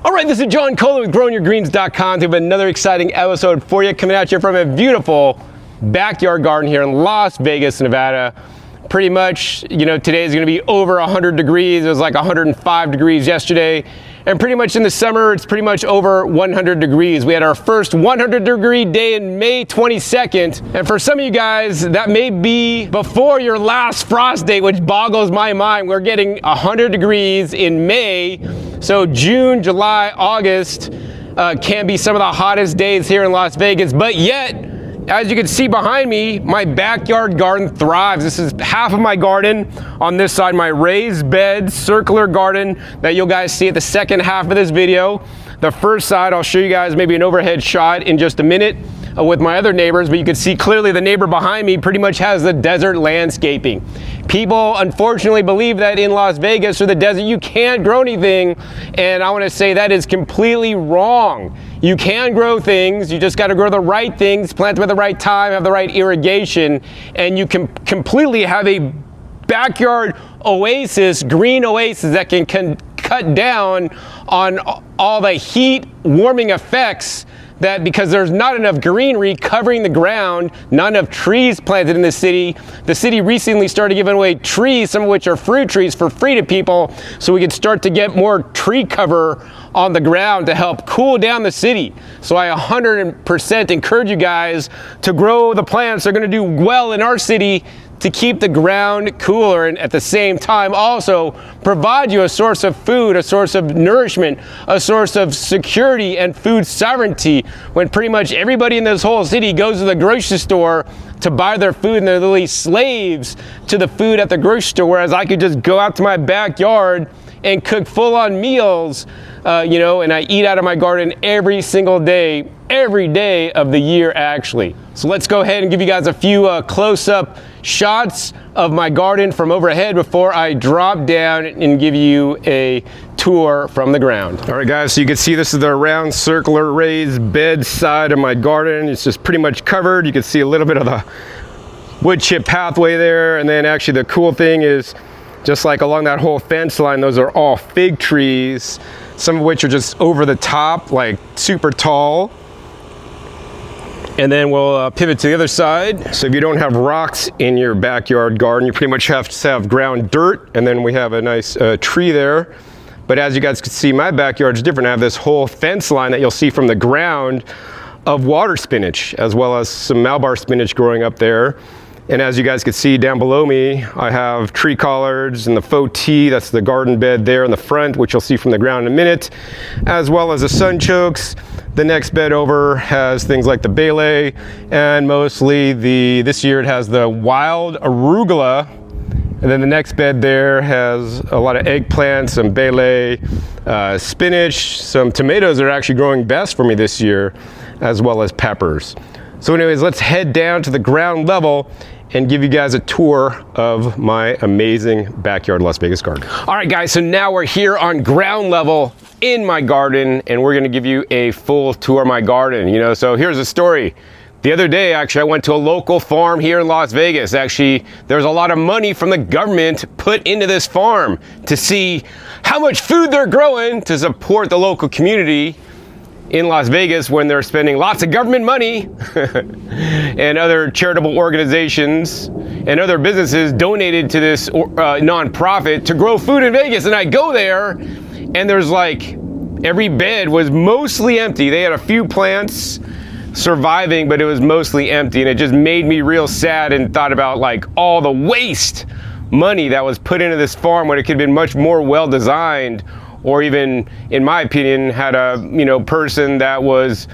All right, this is John Kohler with growingyourgreens.com. We have another exciting episode for you, coming out here from a beautiful backyard garden here in Las Vegas, Nevada. Pretty much, you know, today is going to be over 100 degrees. It was like 105 degrees yesterday. And pretty much in the summer, it's pretty much over 100 degrees. We had our first 100 degree day in May 22nd. And for some of you guys, that may be before your last frost date, which boggles my mind. We're getting 100 degrees in May. So June, July, August can be some of the hottest days here in Las Vegas. But yet, as you can see behind me, my backyard garden thrives. This is half of my garden. On this side, my raised bed, circular garden that you'll guys see at the second half of this video. The first side, I'll show you guys maybe an overhead shot in just a minute with my other neighbors, but you can see clearly the neighbor behind me pretty much has the desert landscaping. People unfortunately believe that in Las Vegas or the desert, you can't grow anything. And I want to say that is completely wrong. You can grow things, you just got to grow the right things, plant them at the right time, have the right irrigation, and you can completely have a backyard oasis, green oasis that can cut down on all the heat warming effects that, because there's not enough greenery covering the ground, not enough trees planted in the city recently started giving away trees, some of which are fruit trees, for free to people, so we could start to get more tree cover on the ground to help cool down the city. So I 100% encourage you guys to grow the plants that are gonna do well in our city to keep the ground cooler, and at the same time also provide you a source of food, a source of nourishment, a source of security and food sovereignty, when pretty much everybody in this whole city goes to the grocery store to buy their food, and they're literally slaves to the food at the grocery store, whereas I could just go out to my backyard and cook full-on meals, you know, and I eat out of my garden every single day, every day of the year actually. So let's go ahead and give you guys a few close-up shots of my garden from overhead before I drop down and give you a tour from the ground. All right guys, so you can see this is the round circular raised bed side of my garden. It's just pretty much covered. You can see a little bit of the wood chip pathway there, and then actually the cool thing is, just like along that whole fence line, those are all fig trees, some of which are just over the top, like super tall. And then we'll pivot to the other side. So if you don't have rocks in your backyard garden, you pretty much have to have ground dirt, and then we have a nice tree there. But as you guys can see, my backyard is different. I have this whole fence line that you'll see from the ground of water spinach, as well as some Malabar spinach growing up there. And as you guys can see down below me, I have tree collards and the faux tea, that's the garden bed there in the front, which you'll see from the ground in a minute, as well as the sunchokes. The next bed over has things like the Basella, and mostly this year it has the wild Arugula. And then the next bed there has a lot of eggplants, some Basella, spinach, some tomatoes are actually growing best for me this year, as well as peppers. So anyways, let's head down to the ground level and give you guys a tour of my amazing backyard Las Vegas garden. All right guys, so now we're here on ground level in my garden, and we're gonna give you a full tour of my garden. You know, so here's a story. The other day, actually, I went to a local farm here in Las Vegas. Actually, there's a lot of money from the government put into this farm to see how much food they're growing to support the local community in Las Vegas, when they're spending lots of government money and other charitable organizations and other businesses donated to this nonprofit to grow food in Vegas. And I go there, and there's like, every bed was mostly empty. They had a few plants surviving, but it was mostly empty. And it just made me real sad, and thought about like all the waste money that was put into this farm when it could have been much more well designed, or even, in my opinion, had a person that was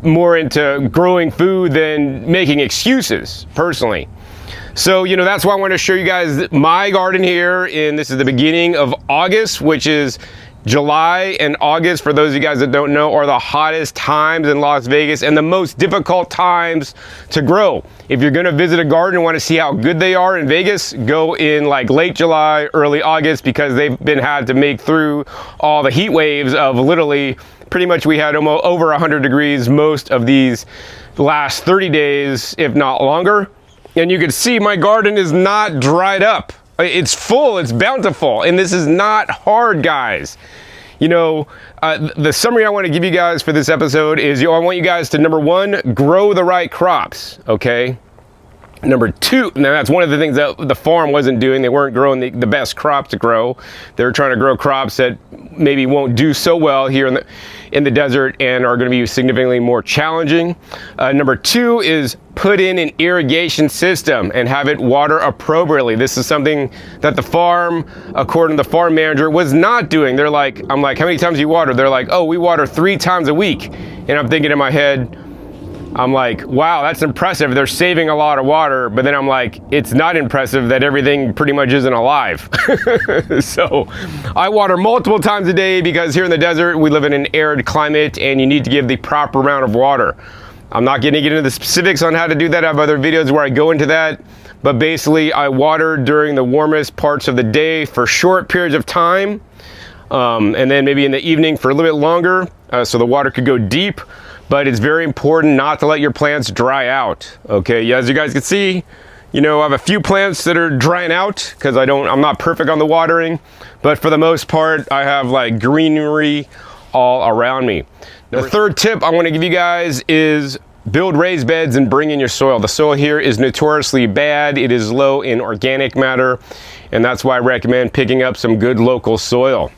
more into growing food than making excuses, personally. So, that's why I want to show you guys my garden here, and this is the beginning of August, which is July and August, for those of you guys that don't know, are the hottest times in Las Vegas and the most difficult times to grow. If you're gonna visit a garden and wanna see how good they are in Vegas, go in like late July, early August, because they've been had to make through all the heat waves of literally, pretty much we had almost over 100 degrees most of these last 30 days, if not longer. And you can see my garden is not dried up. It's full, it's bountiful, and this is not hard, guys. You know, the summary I want to give you guys for this episode is, I want you guys to, number one, grow the right crops, okay? Number two, now that's one of the things that the farm wasn't doing. They weren't growing the best crop to grow. They were trying to grow crops that maybe won't do so well here in the desert and are going to be significantly more challenging. Number two is put in an irrigation system and have it water appropriately. This is something that the farm, according to the farm manager, was not doing. They're like, I'm like, how many times do you water? They're like, oh, we water 3 times a week. And I'm thinking in my head, I'm like, wow, that's impressive. They're saving a lot of water. But then I'm like, it's not impressive that everything pretty much isn't alive. So I water multiple times a day because here in the desert, we live in an arid climate and you need to give the proper amount of water. I'm not going to get into the specifics on how to do that. I have other videos where I go into that. But basically, I water during the warmest parts of the day for short periods of time. And then maybe in the evening for a little bit longer. So the water could go deep. But it's very important not to let your plants dry out, okay? As you guys can see, you know, I have a few plants that are drying out because I'm not perfect on the watering, but for the most part, I have like greenery all around me. The third tip I want to give you guys is build raised beds and bring in your soil. The soil here is notoriously bad. It is low in organic matter, and that's why I recommend picking up some good local soil.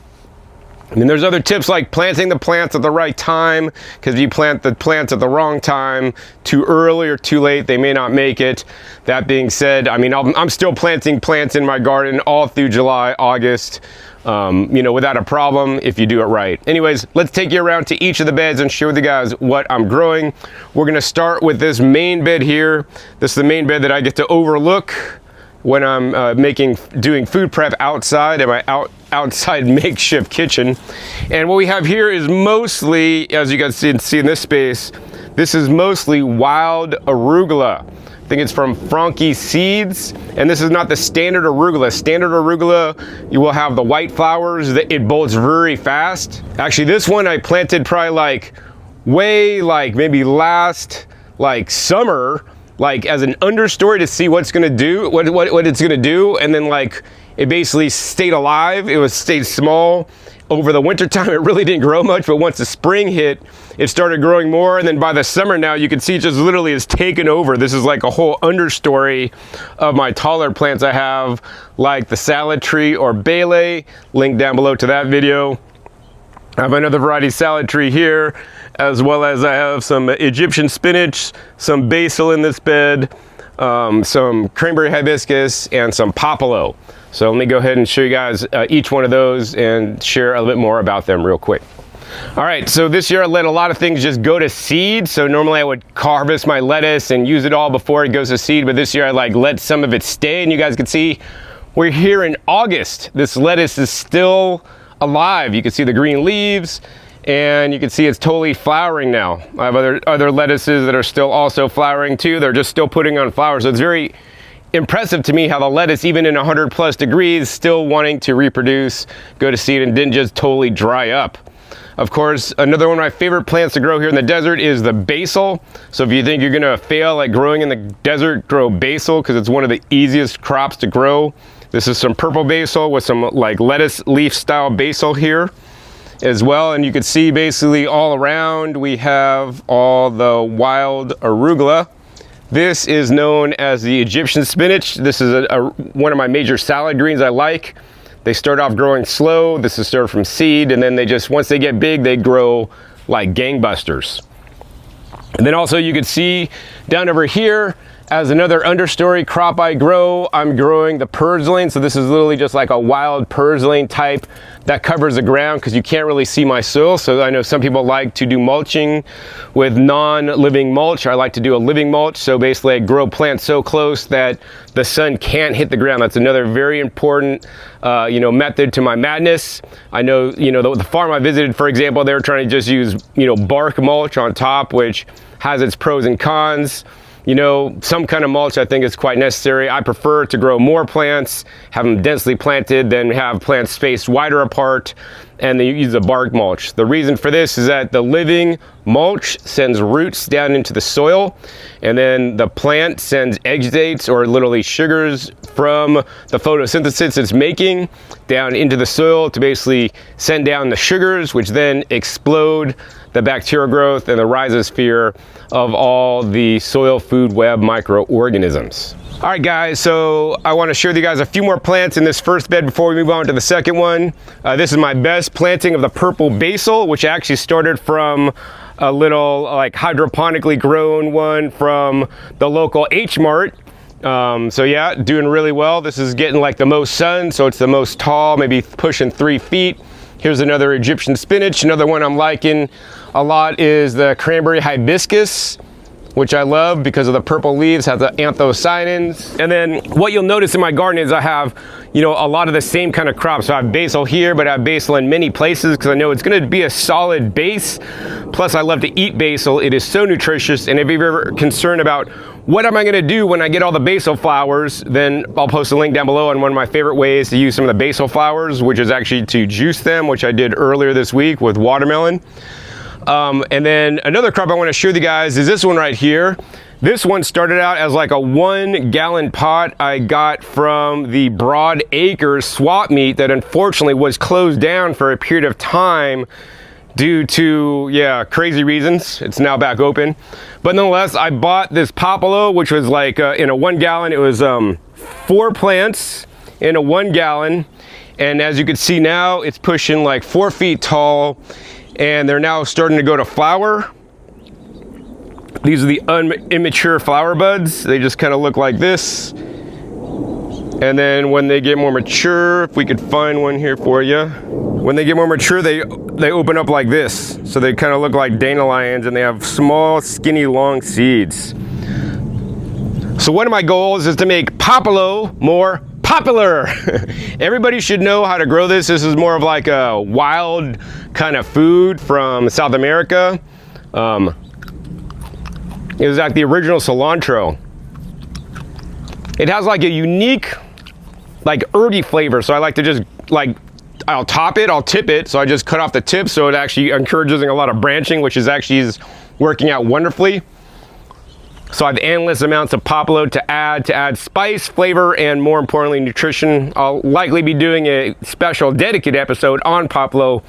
I mean, there's other tips like planting the plants at the right time, because if you plant the plants at the wrong time, too early or too late, they may not make it. That being said, I mean, I'm still planting plants in my garden all through July, August, you know, without a problem if you do it right. Anyways, let's take you around to each of the beds and show you guys what I'm growing. We're going to start with this main bed here. This is the main bed that I get to overlook when I'm doing food prep outside in my outside makeshift kitchen. And what we have here is mostly, as you guys see in this space, this is mostly wild arugula. I think it's from Frankie Seeds, and this is not the standard arugula. Standard arugula, you will have the white flowers, it bolts very fast. Actually, this one I planted probably maybe last summer, like as an understory to see what's gonna do, what it's gonna do, and then it basically stayed alive. It stayed small. Over the winter time, it really didn't grow much, but once the spring hit, it started growing more, and then by the summer now, you can see it just literally has taken over. This is like a whole understory of my taller plants I have, like the salad tree or Basella, link down below to that video. I have another variety salad tree here, as well as I have some Egyptian spinach, some basil in this bed, some cranberry hibiscus, and some Papalo. So let me go ahead and show you guys each one of those and share a little bit more about them real quick. All right, so this year I let a lot of things just go to seed. So normally I would harvest my lettuce and use it all before it goes to seed, but this year I let some of it stay, and you guys can see we're here in August. This lettuce is still alive. You can see the green leaves, and you can see it's totally flowering now. I have other lettuces that are still also flowering too. They're just still putting on flowers. So it's very impressive to me how the lettuce, even in 100+ degrees, still wanting to reproduce, go to seed, and didn't just totally dry up. Of course, another one of my favorite plants to grow here in the desert is the basil. So if you think you're gonna fail at growing in the desert, grow basil, because it's one of the easiest crops to grow. This is some purple basil with some lettuce leaf style basil here as well. And you can see basically all around we have all the wild arugula. This is known as the Egyptian spinach. This is one of my major salad greens I like. They start off growing slow. This is started from seed, and then once they get big, they grow like gangbusters. And then also you can see down over here, as another understory crop I grow, I'm growing the Purslane. So this is literally just like a wild Purslane type that covers the ground because you can't really see my soil. So I know some people like to do mulching with non-living mulch. I like to do a living mulch. So basically I grow plants so close that the sun can't hit the ground. That's another very important method to my madness. I know, the farm I visited, for example, they were trying to just use, bark mulch on top, which has its pros and cons. you know, some kind of mulch I think is quite necessary. I prefer to grow more plants, have them densely planted, than have plants spaced wider apart, and then you use a bark mulch. The reason for this is that the living mulch sends roots down into the soil, and then the plant sends exudates, or literally sugars, from the photosynthesis it's making down into the soil to basically send down the sugars, which then explode the bacterial growth and the rhizosphere of all the soil food web microorganisms. All right, guys, so I want to share with you guys a few more plants in this first bed before we move on to the second one. This is my best planting of the purple basil, which actually started from a little like hydroponically grown one from the local H-Mart. So yeah, doing really well. This is getting like the most sun, so it's the most tall, maybe pushing 3 feet. Here's another Egyptian spinach. Another one I'm liking a lot is the Cranberry Hibiscus, which I love because of the purple leaves, has the anthocyanins. And then what you'll notice in my garden is I have, you know, a lot of the same kind of crops. So I have basil here, but I have basil in many places because I know it's gonna be a solid base. Plus I love to eat basil. It is so nutritious. And if you're ever concerned about what am I gonna do when I get all the basil flowers, then I'll post a link down below on one of my favorite ways to use some of the basil flowers, which is actually to juice them, which I did earlier this week with watermelon. And then another crop I want to show you guys is this one right here. This one started out as like a 1 gallon pot I got from the Broad Acres swap meet that unfortunately was closed down for a period of time due to, yeah, crazy reasons. It's now back open. But nonetheless, I bought this Papalo, which was like in a 1 gallon. It was 4 plants in a 1 gallon. And as you can see now, it's pushing like 4 feet tall. And they're now starting to go to flower. These are the immature flower buds. They just kind of look like this. And then when they get more mature, if we could find one here for you. When they get more mature, they open up like this. So they kind of look like dandelions, and they have small, skinny, long seeds. So one of my goals is to make Papalo more popular. Everybody should know how to grow this. This is more of like a wild kind of food from South America. It was like the original cilantro. It has like a unique, like herby flavor. So I like to just like, I'll tip it. So I just cut off the tip. So it actually encourages a lot of branching, which is actually working out wonderfully. So I have endless amounts of Papalo to add spice, flavor, and more importantly, nutrition. I'll likely be doing a special dedicated episode on Papalo,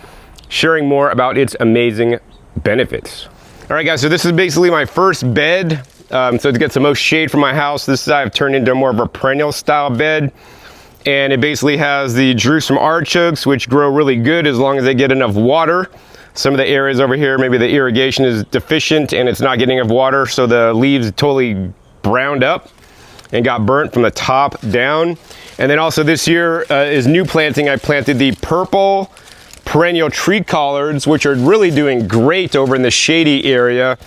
sharing more about its amazing benefits. All right, guys, so this is basically my first bed. So to get the most shade from my house, this I've turned into more of a perennial style bed. And it basically has the Jerusalem artichokes, which grow really good as long as they get enough water. Some of the areas over here, maybe the irrigation is deficient and it's not getting enough water, so the leaves totally browned up and got burnt from the top down. And then also this year is new planting. I planted the purple perennial tree collards, which are really doing great over in the shady area.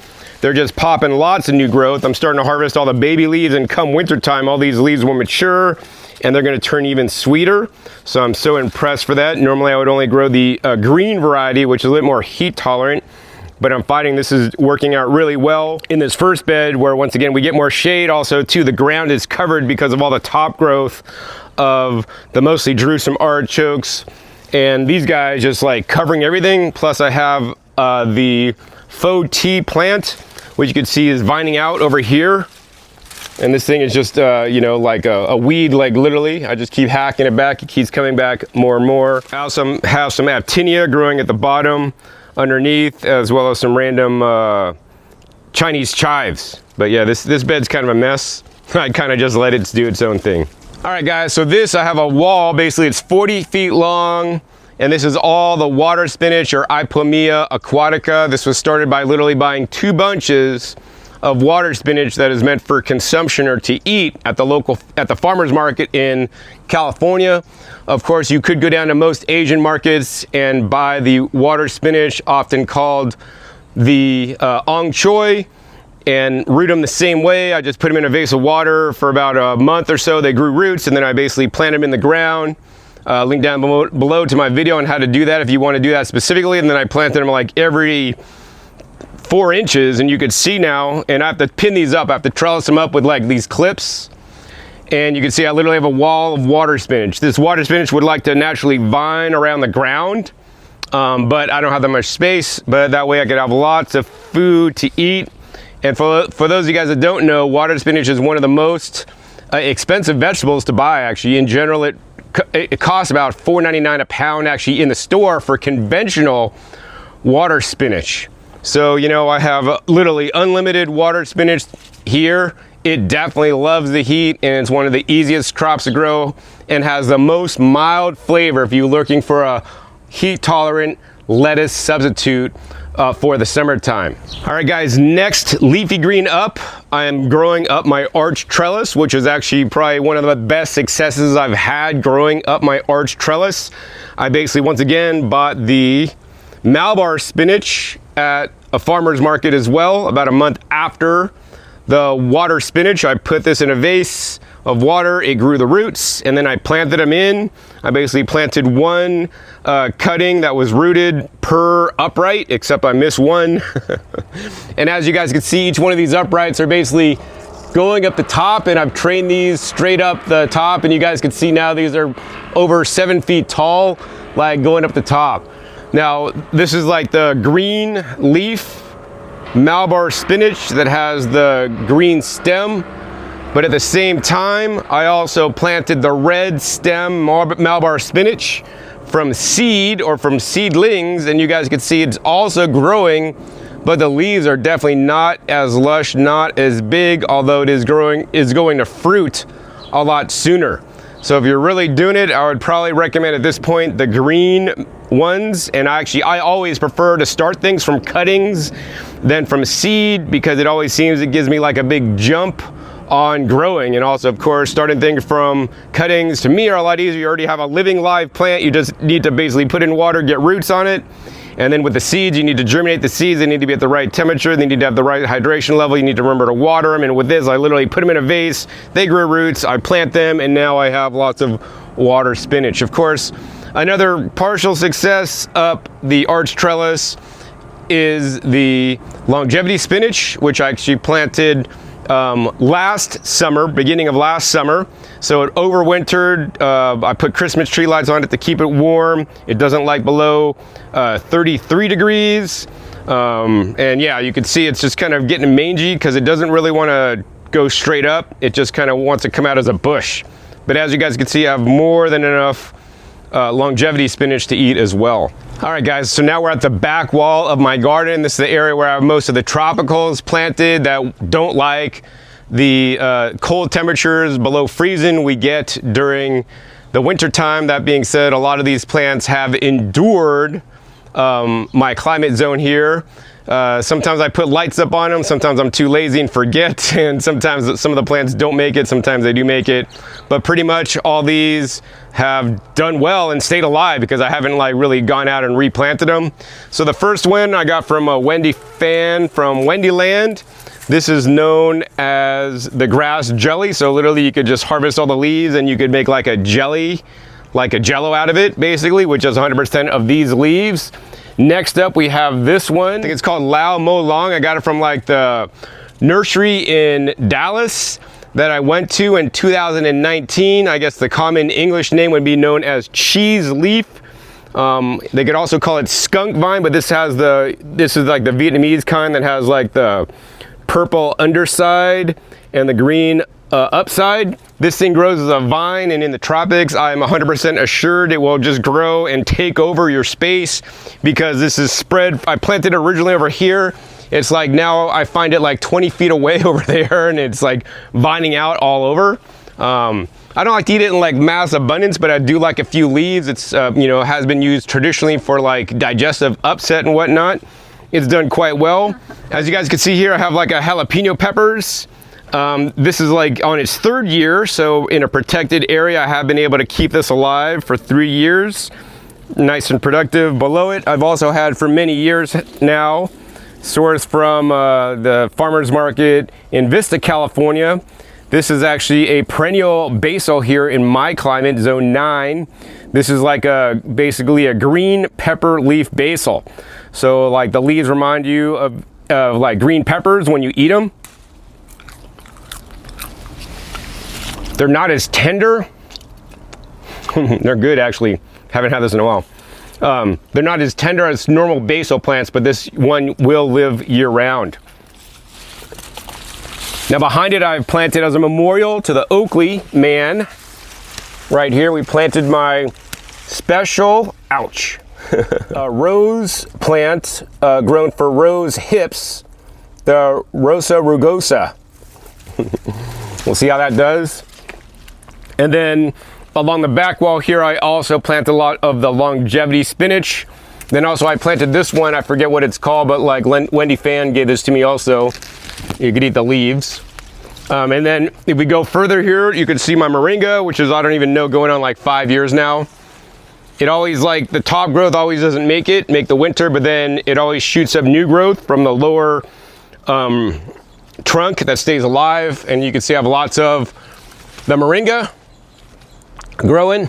They're just popping lots of new growth. I'm starting to harvest all the baby leaves, and come wintertime, all these leaves will mature and they're gonna turn even sweeter. So I'm so impressed for that. Normally I would only grow the green variety, which is a little more heat tolerant, but I'm finding this is working out really well in this first bed, where once again, we get more shade. Also too, the ground is covered because of all the top growth of the mostly Jerusalem artichokes. And these guys just like covering everything. Plus I have the faux tea plant, which you can see is vining out over here. And this thing is just, you know, like a weed, like literally. I just keep hacking it back. It keeps coming back more and more. I also have some actinia growing at the bottom underneath, as well as some random Chinese chives. But yeah, this bed's kind of a mess. I kind of just let it do its own thing. All right, guys, so this, I have a wall. Basically, it's 40 feet long. And this is all the water spinach, or Ipomoea aquatica. This was started by literally buying 2 bunches of water spinach that is meant for consumption or to eat at the farmer's market in California. Of course, you could go down to most Asian markets and buy the water spinach, often called the ong choi, and root them the same way. I just put them in a vase of water for about a month or so. They grew roots, and then I basically plant them in the ground. Link down below to my video on how to do that if you want to do that specifically. And then I planted them like every 4 inches, and you could see now, and I have to pin these up. I have to trellis them up with like these clips. And you can see I literally have a wall of water spinach. This water spinach would like to naturally vine around the ground, but I don't have that much space, but that way I could have lots of food to eat. And for those of you guys that don't know, water spinach is one of the most expensive vegetables to buy, actually. In general, it costs about $4.99 a pound actually in the store for conventional water spinach. So, you know, I have literally unlimited water spinach here. It definitely loves the heat, and it's one of the easiest crops to grow and has the most mild flavor if you're looking for a heat-tolerant lettuce substitute for the summertime. All right, guys, next leafy green up, I am growing up my arch trellis, which is actually probably one of the best successes I've had growing up my arch trellis. I basically, once again, bought the Malabar spinach at a farmer's market as well, about a month after the water spinach. I put this in a vase of water, it grew the roots, and then I planted them in. I basically planted one cutting that was rooted per upright, except I missed one. And as you guys can see, each one of these uprights are basically going up the top, and I've trained these straight up the top, and you guys can see now these are over 7 feet tall, like going up the top. Now, this is like the green leaf Malabar spinach that has the green stem, but at the same time I also planted the red stem Malabar spinach from seed or from seedlings, and you guys can see it's also growing, but the leaves are definitely not as lush, not as big, although it is going to fruit a lot sooner. So if you're really doing it, I would probably recommend at this point the green ones. And I always prefer to start things from cuttings than from seed, because it always seems it gives me like a big jump on growing. And also, of course, starting things from cuttings to me are a lot easier. You already have a living live plant. You just need to basically put in water, get roots on it. And then with the seeds, you need to germinate the seeds. They need to be at the right temperature. They need to have the right hydration level. You need to remember to water them. And with this, I literally put them in a vase. They grow roots. I plant them, and now I have lots of water spinach. Of course, another partial success up the arch trellis is the longevity spinach, which I actually planted last summer, beginning of last summer. So it overwintered. I put Christmas tree lights on it to keep it warm. It doesn't like below 33 degrees. And yeah, you can see it's just kind of getting mangy because it doesn't really want to go straight up. It just kind of wants to come out as a bush. But as you guys can see, I have more than enough longevity spinach to eat as well. All right, guys, so now we're at the back wall of my garden. This is the area where I have most of the tropicals planted that don't like the cold temperatures below freezing we get during the winter time. That being said, a lot of these plants have endured my climate zone here. Sometimes I put lights up on them, sometimes I'm too lazy and forget, and sometimes some of the plants don't make it, sometimes they do make it. But pretty much all these have done well and stayed alive because I haven't like really gone out and replanted them. So the first one I got from a Wendy fan from Wendyland. This is known as the grass jelly. So literally you could just harvest all the leaves and you could make like a jelly, like a jello out of it basically, which is 100% of these leaves. Next up we have this one. I think it's called Lao Mo Long. I got it from like the nursery in Dallas that I went to in 2019. I guess the common English name would be known as cheese leaf. They could also call it skunk vine, but this is like the Vietnamese kind that has like the purple underside and the green upside. This thing grows as a vine, and in the tropics I'm 100% assured it will just grow and take over your space because this is spread. I planted it originally over here. It's like now I find it like 20 feet away over there, and it's like vining out all over. I don't like to eat it in like mass abundance, but I do like a few leaves. It's you know, has been used traditionally for like digestive upset and whatnot. It's done quite well. As you guys can see here, I have like a jalapeno peppers. This is like on its 3rd year, so in a protected area I have been able to keep this alive for 3 years. Nice and productive. Below it, I've also had for many years now, sourced from the farmer's market in Vista, California. This is actually a perennial basil here in my climate, zone 9. This is like basically a green pepper leaf basil. So like the leaves remind you of of like green peppers when you eat them. They're not as tender. They're good, actually. Haven't had this in a while. They're not as tender as normal basil plants, but this one will live year round. Now behind it, I've planted as a memorial to the Oakley man. Right here, we planted my special, ouch, rose plant grown for rose hips, the Rosa rugosa. We'll see how that does. And then along the back wall here, I also planted a lot of the longevity spinach. Then also I planted this one, I forget what it's called, but like Wendy Fan gave this to me also. You could eat the leaves. And then if we go further here, you can see my moringa, which is, I don't even know, going on like 5 years now. It always, like, the top growth always doesn't make the winter, but then it always shoots up new growth from the lower trunk that stays alive. And you can see I have lots of the moringa growing.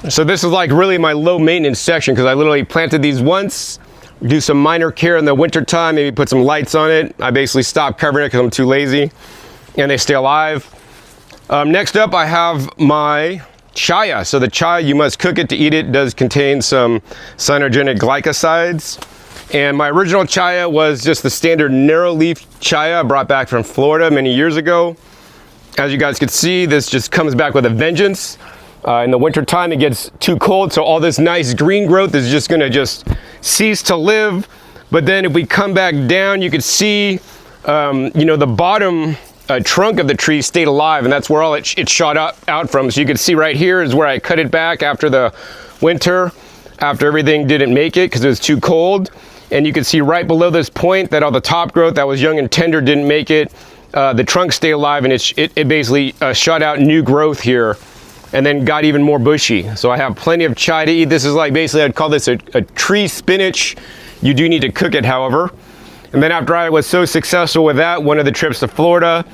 So this is like really my low maintenance section, because I literally planted these once, do some minor care in the winter time, maybe put some lights on it. I basically stopped covering it because I'm too lazy, and they stay alive. Next up, I have my chaya. So the chaya, you must cook it to eat it. It does contain some cyanogenic glycosides. And my original chaya was just the standard narrow leaf chaya I brought back from Florida many years ago. As you guys can see, this just comes back with a vengeance. In the winter time, it gets too cold, so all this nice green growth is just gonna just cease to live. But then if we come back down, you can see, you know, the bottom trunk of the tree stayed alive, and that's where all it shot out from. So you can see right here is where I cut it back after the winter, after everything didn't make it because it was too cold. And you can see right below this point that all the top growth that was young and tender didn't make it. The trunk stayed alive, and it basically shot out new growth here, and then got even more bushy. So I have plenty of chai to eat. This is like, basically I'd call this a tree spinach. You do need to cook it, however. And then after I was so successful with that, one of the trips to Florida,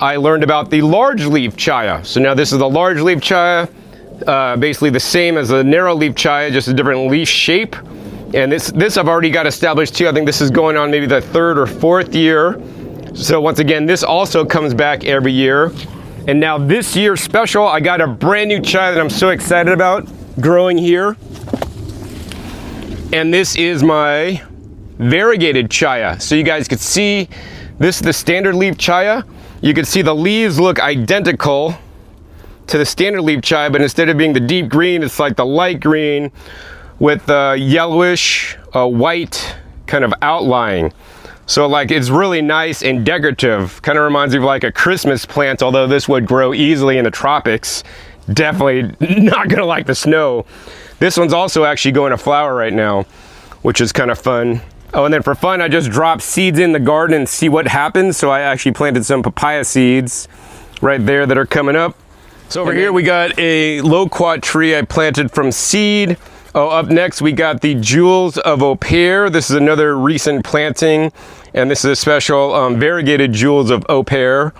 I learned about the large leaf chaya. So now this is the large leaf chaya, basically the same as the narrow leaf chaya, just a different leaf shape. And this I've already got established too. I think this is going on maybe the 3rd or 4th year. So once again, this also comes back every year. And now this year's special, I got a brand new chai that I'm so excited about growing here. And this is my variegated chaya. So you guys can see, this is the standard leaf chaya. You can see the leaves look identical to the standard leaf chaya, but instead of being the deep green, it's like the light green with the yellowish white kind of outline. So like, it's really nice and decorative. Kind of reminds me of like a Christmas plant, although this would grow easily in the tropics. Definitely not gonna like the snow. This one's also actually going to flower right now, which is kind of fun. Oh, and then for fun, I just dropped seeds in the garden and see what happens. So I actually planted some papaya seeds right there that are coming up. So over here we got a loquat tree I planted from seed. Oh, up next we got the Jewels of Au Pair. This is another recent planting, and this is a special variegated Jewels of Au Pair.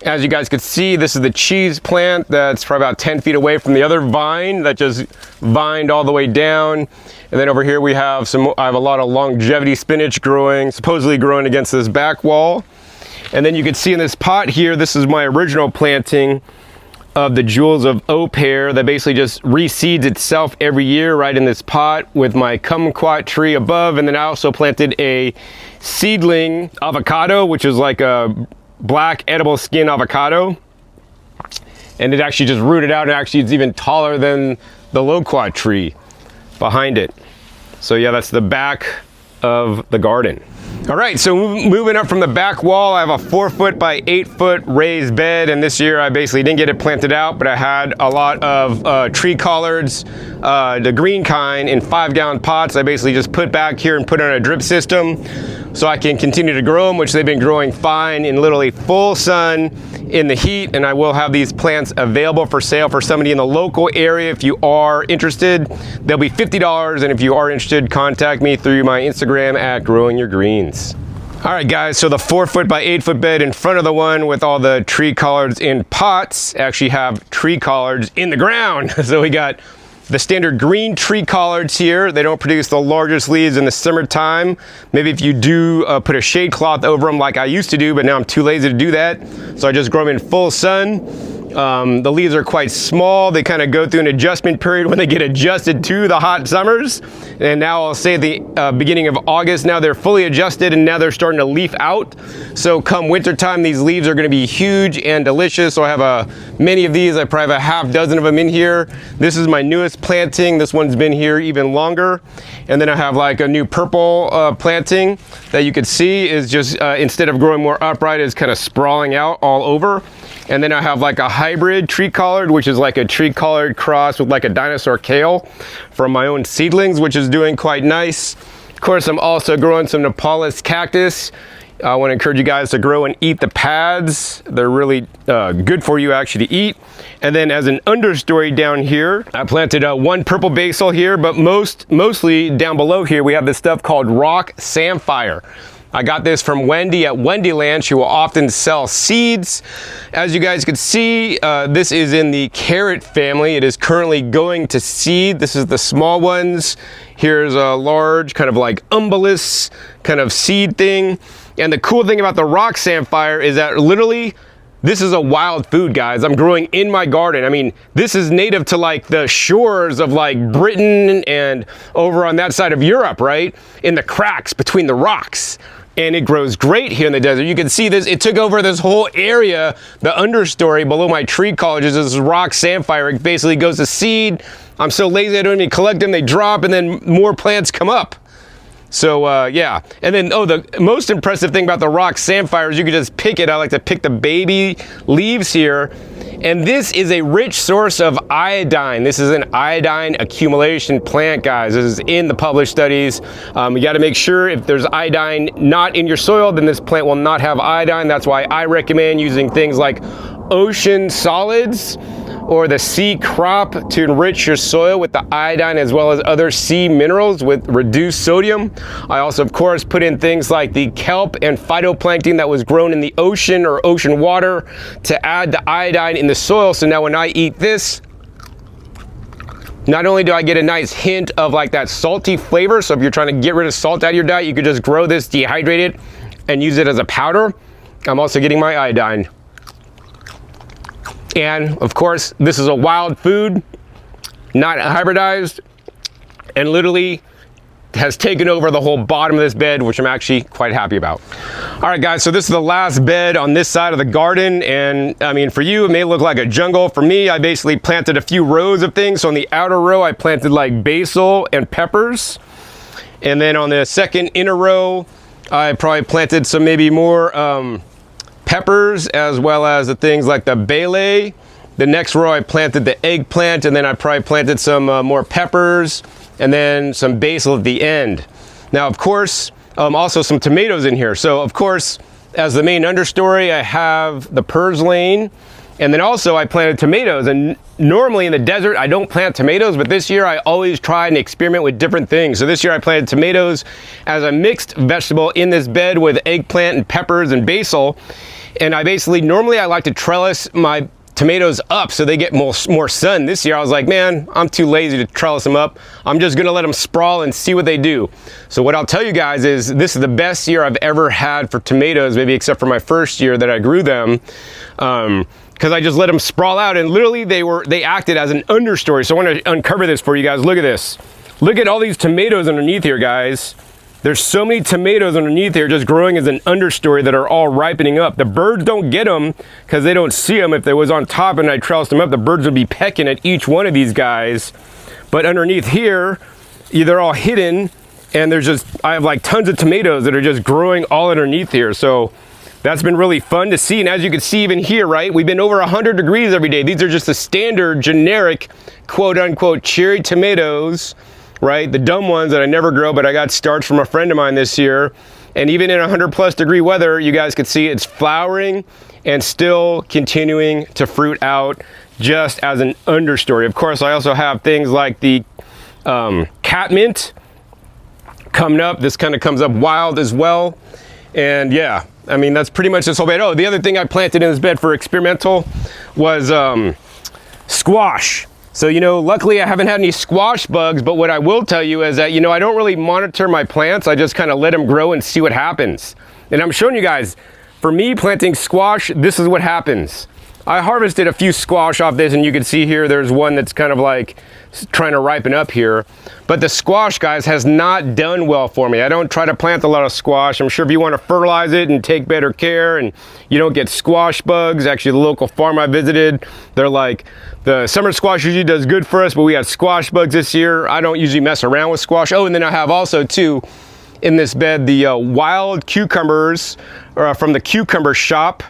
As you guys can see, this is the cheese plant that's probably about 10 feet away from the other vine that just vined all the way down. And then over here we have I have a lot of longevity spinach growing, supposedly growing against this back wall. And then you can see in this pot here, this is my original planting of the Jewels of Au Pair that basically just reseeds itself every year right in this pot with my kumquat tree above. And then I also planted a seedling avocado, which is like a black edible skin avocado. And it actually just rooted out, and actually it's even taller than the loquat tree behind it. So yeah, that's the back of the garden. All right, so moving up from the back wall, I have a 4-foot by 8-foot raised bed, and this year I basically didn't get it planted out, but I had a lot of tree collards, the green kind, in 5-gallon pots. I basically just put back here and put on a drip system so I can continue to grow them, which they've been growing fine in literally full sun in the heat. And I will have these plants available for sale for somebody in the local area. If you are interested, they'll be $50, and if you are interested, contact me through my Instagram at Growing Your Greens. All right guys, so the 4-foot by 8-foot bed in front of the one with all the tree collards in pots actually have tree collards in the ground. So we got the standard green tree collards here. They don't produce the largest leaves in the summertime. Maybe if you do put a shade cloth over them like I used to do, but now I'm too lazy to do that. So I just grow them in full sun. The leaves are quite small. They kind of go through an adjustment period when they get adjusted to the hot summers. And now I'll say the beginning of August, now they're fully adjusted and now they're starting to leaf out. So come wintertime, these leaves are going to be huge and delicious. So I have many of these. I probably have a half dozen of them in here. This is my newest planting. This one's been here even longer. And then I have like a new purple planting that you can see is just, instead of growing more upright, is kind of sprawling out all over. And then I have like a hybrid tree collard, which is like a tree collard cross with like a dinosaur kale from my own seedlings, which is doing quite nice. Of course, I'm also growing some Nepalese cactus. I want to encourage you guys to grow and eat the pads. They're really good for you actually to eat. And then as an understory down here, I planted one purple basil here, but mostly down below here, we have this stuff called rock samphire. I got this from Wendy at Wendyland. She will often sell seeds. As you guys can see, this is in the carrot family. It is currently going to seed. This is the small ones. Here's a large kind of like umbellus kind of seed thing. And the cool thing about the rock samphire is that literally this is a wild food, guys. I'm growing in my garden. I mean, this is native to like the shores of like Britain and over on that side of Europe, right? In the cracks between the rocks. And it grows great here in the desert. You can see this, it took over this whole area. The understory below my tree collards is this rock samphire. It basically goes to seed. I'm so lazy I don't even collect them. They drop and then more plants come up. So yeah, and then the most impressive thing about the rock samphire is you can just pick it. I like to pick the baby leaves here, and this is a rich source of iodine. This is an iodine accumulation plant, guys. This is in the published studies. You got to make sure if there's iodine not in your soil, then this plant will not have iodine. That's why I recommend using things like ocean solids or the sea crop to enrich your soil with the iodine as well as other sea minerals with reduced sodium. I also, of course, put in things like the kelp and phytoplankton that was grown in the ocean or ocean water to add the iodine in the soil. So now when I eat this, not only do I get a nice hint of like that salty flavor, so if you're trying to get rid of salt out of your diet, you could just grow this, dehydrate it, and use it as a powder. I'm also getting my iodine. And of course, this is a wild food, not hybridized, and literally has taken over the whole bottom of this bed, which I'm actually quite happy about. All right, guys, so this is the last bed on this side of the garden. And I mean, for you, it may look like a jungle. For me, I basically planted a few rows of things. So on the outer row, I planted like basil and peppers. And then on the second inner row, I probably planted some maybe more peppers, as well as the things like the basil. The next row I planted the eggplant, and then I probably planted some more peppers and then some basil at the end. Now, of course, also some tomatoes in here. So of course, as the main understory, I have the Purslane, and then also I planted tomatoes. And normally in the desert, I don't plant tomatoes, but this year I always try and experiment with different things. So this year I planted tomatoes as a mixed vegetable in this bed with eggplant and peppers and basil. And I basically, normally I like to trellis my tomatoes up so they get more sun. This year I was like, man, I'm too lazy to trellis them up. I'm just gonna let them sprawl and see what they do. So what I'll tell you guys is this is the best year I've ever had for tomatoes, maybe except for my first year that I grew them. Because I just let them sprawl out, and literally they acted as an understory. So I want to uncover this for you guys. Look at this. Look at all these tomatoes underneath here, guys. There's so many tomatoes underneath here just growing as an understory that are all ripening up. The birds don't get them because they don't see them. If they was on top and I trellised them up, the birds would be pecking at each one of these guys. But underneath here, they're all hidden, and I have like tons of tomatoes that are just growing all underneath here. So that's been really fun to see. And as you can see even here, right, we've been over 100 degrees every day. These are just the standard generic quote unquote cherry tomatoes, right? The dumb ones that I never grow, but I got starts from a friend of mine this year. And even in 100+ degree weather, you guys can see it's flowering and still continuing to fruit out just as an understory. Of course, I also have things like the catmint coming up. This kind of comes up wild as well. And yeah, I mean, that's pretty much this whole bed. Oh, the other thing I planted in this bed for experimental was squash. So, you know, luckily I haven't had any squash bugs, but what I will tell you is that, you know, I don't really monitor my plants. I just kind of let them grow and see what happens. And I'm showing you guys, for me planting squash, this is what happens. I harvested a few squash off this, and you can see here there's one that's kind of like trying to ripen up here. But the squash, guys, has not done well for me. I don't try to plant a lot of squash. I'm sure if you want to fertilize it and take better care and you don't get squash bugs. Actually, the local farm I visited, they're like, the summer squash usually does good for us, but we had squash bugs this year. I don't usually mess around with squash. Oh, and then I have also too, in this bed, the wild cucumbers from the cucumber shop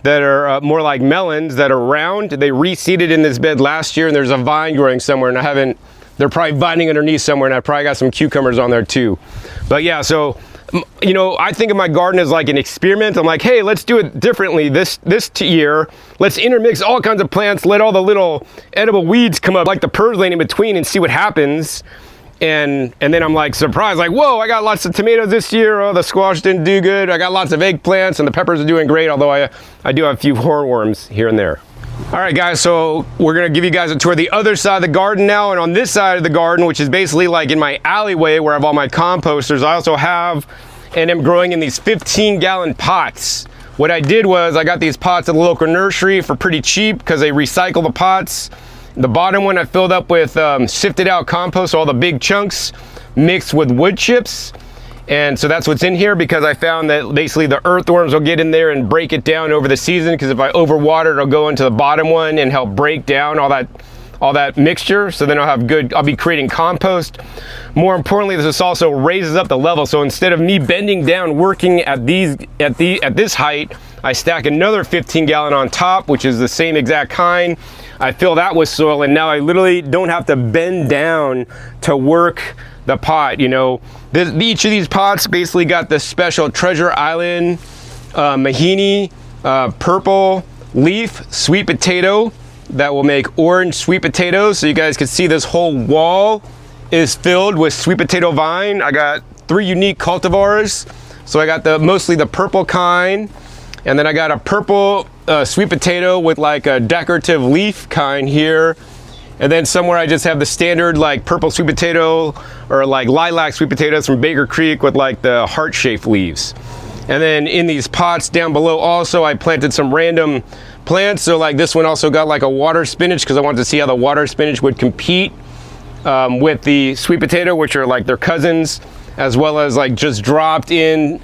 that are more like melons that are round. They reseeded in this bed last year, and there's a vine growing somewhere, and they're probably vining underneath somewhere, and I probably got some cucumbers on there too. But yeah, so, you know, I think of my garden as like an experiment. I'm like, hey, let's do it differently this year. Let's intermix all kinds of plants, let all the little edible weeds come up, like the purslane in between, and see what happens. And then I'm like surprised, like, whoa, I got lots of tomatoes this year. Oh, the squash didn't do good. I got lots of eggplants, and the peppers are doing great, although I do have a few hornworms here and there. All right, guys, so we're gonna give you guys a tour of the other side of the garden now. And on this side of the garden, which is basically like in my alleyway where I have all my composters, I also have and am growing in these 15-gallon pots. What I did was I got these pots at the local nursery for pretty cheap because they recycle the pots. The bottom one I filled up with sifted out compost, all the big chunks mixed with wood chips. And so that's what's in here, because I found that basically the earthworms will get in there and break it down over the season, because if I overwater, it'll go into the bottom one and help break down all that mixture. So then I'll be creating compost. More importantly, this also raises up the level. So instead of me bending down working at this height, I stack another 15-gallon on top, which is the same exact kind. I fill that with soil, and now I literally don't have to bend down to work the pot. You know, each of these pots basically got the special Treasure Island Mahini purple leaf sweet potato that will make orange sweet potatoes. So you guys can see this whole wall is filled with sweet potato vine. I got 3 unique cultivars. So I got mostly the purple kind, and then I got a purple sweet potato with like a decorative leaf kind here. And then somewhere I just have the standard like purple sweet potato or like lilac sweet potatoes from Baker Creek with like the heart-shaped leaves. And then in these pots down below also I planted some random plants. So like this one also got like a water spinach, because I wanted to see how the water spinach would compete with the sweet potato, which are like their cousins, as well as like just dropped in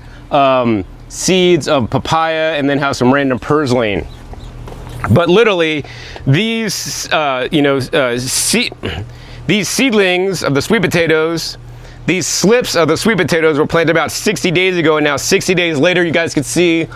seeds of papaya, and then have some random purslane. But literally these these seedlings of the sweet potatoes, these slips of the sweet potatoes were planted about 60 days ago, and now 60 days later you guys can see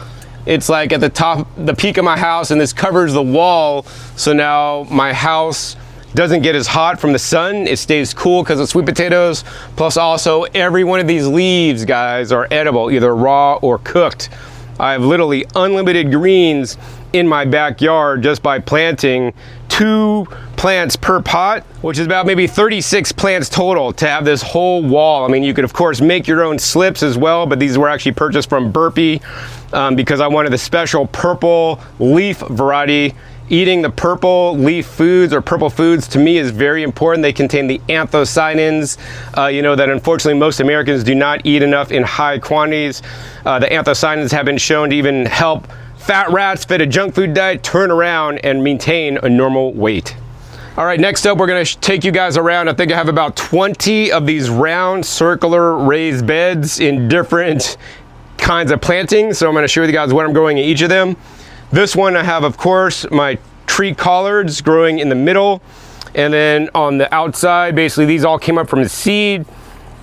it's like at the top, the peak of my house, and this covers the wall. So now my house doesn't get as hot from the sun. It stays cool because of sweet potatoes. Plus also every one of these leaves, guys, are edible, either raw or cooked. I have literally unlimited greens in my backyard just by planting 2 plants per pot, which is about maybe 36 plants total to have this whole wall. I mean, you could of course make your own slips as well, but these were actually purchased from Burpee because I wanted the special purple leaf variety. Eating the purple leaf foods or purple foods to me is very important. They contain the anthocyanins, that unfortunately most Americans do not eat enough in high quantities. The anthocyanins have been shown to even help fat rats fed a junk food diet turn around and maintain a normal weight. All right, next up, we're gonna take you guys around. I think I have about 20 of these round circular raised beds in different kinds of plantings. So I'm gonna show you guys what I'm growing in each of them. This one I have, of course, my Tree Collards growing in the middle. And then on the outside, basically these all came up from the seed.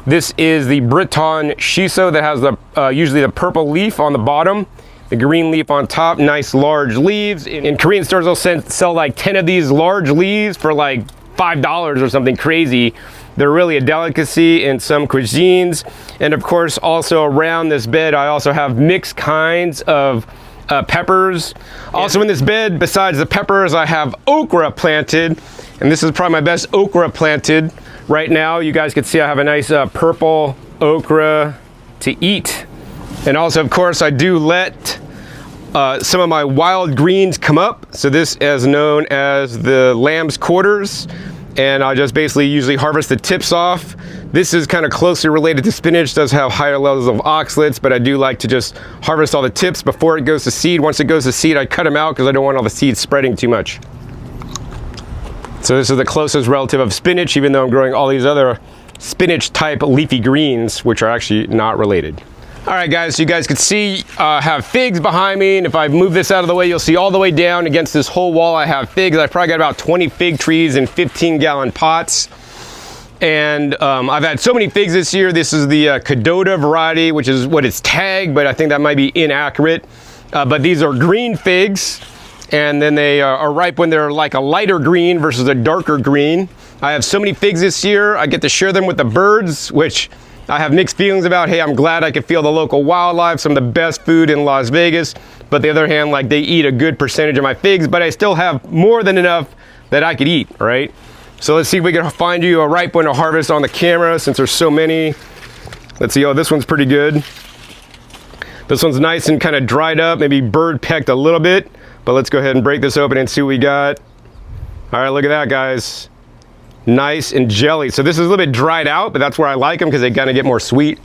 This is the Breton Shiso that has the usually the purple leaf on the bottom, the green leaf on top, nice large leaves. In Korean stores, they'll sell like 10 of these large leaves for like $5 or something crazy. They're really a delicacy in some cuisines. And of course, also around this bed, I also have mixed kinds of peppers. Also in this bed, besides the peppers, I have okra planted, and this is probably my best okra planted right now. You guys can see I have a nice purple okra to eat. And also, of course, I do let some of my wild greens come up. So this is known as the lamb's quarters. and I'll just basically usually harvest the tips off. This is kind of closely related to spinach, does have higher levels of oxalates, but I do like to just harvest all the tips before it goes to seed. Once it goes to seed, I cut them out because I don't want all the seeds spreading too much. So this is the closest relative of spinach, even though I'm growing all these other spinach type leafy greens, which are actually not related. All right, guys, so you guys can see I have figs behind me, and if I move this out of the way, you'll see all the way down against this whole wall I have figs. I've probably got about 20 fig trees in 15-gallon pots. And I've had so many figs this year. This is the Cadota variety, which is what it's tagged, but I think that might be inaccurate. But these are green figs, and then they are ripe when they're like a lighter green versus a darker green. I have so many figs this year. I get to share them with the birds, which I have mixed feelings about. Hey, I'm glad I could feel the local wildlife, some of the best food in Las Vegas. But the other hand, like, they eat a good percentage of my figs, but I still have more than enough that I could eat, all right? So let's see if we can find you a ripe one to harvest on the camera since there's so many. Let's see, oh, this one's pretty good. This one's nice and kind of dried up, maybe bird pecked a little bit, but let's go ahead and break this open and see what we got. All right, look at that, guys. Nice and jelly. So this is a little bit dried out, but that's where I like them because they kind of get more sweet.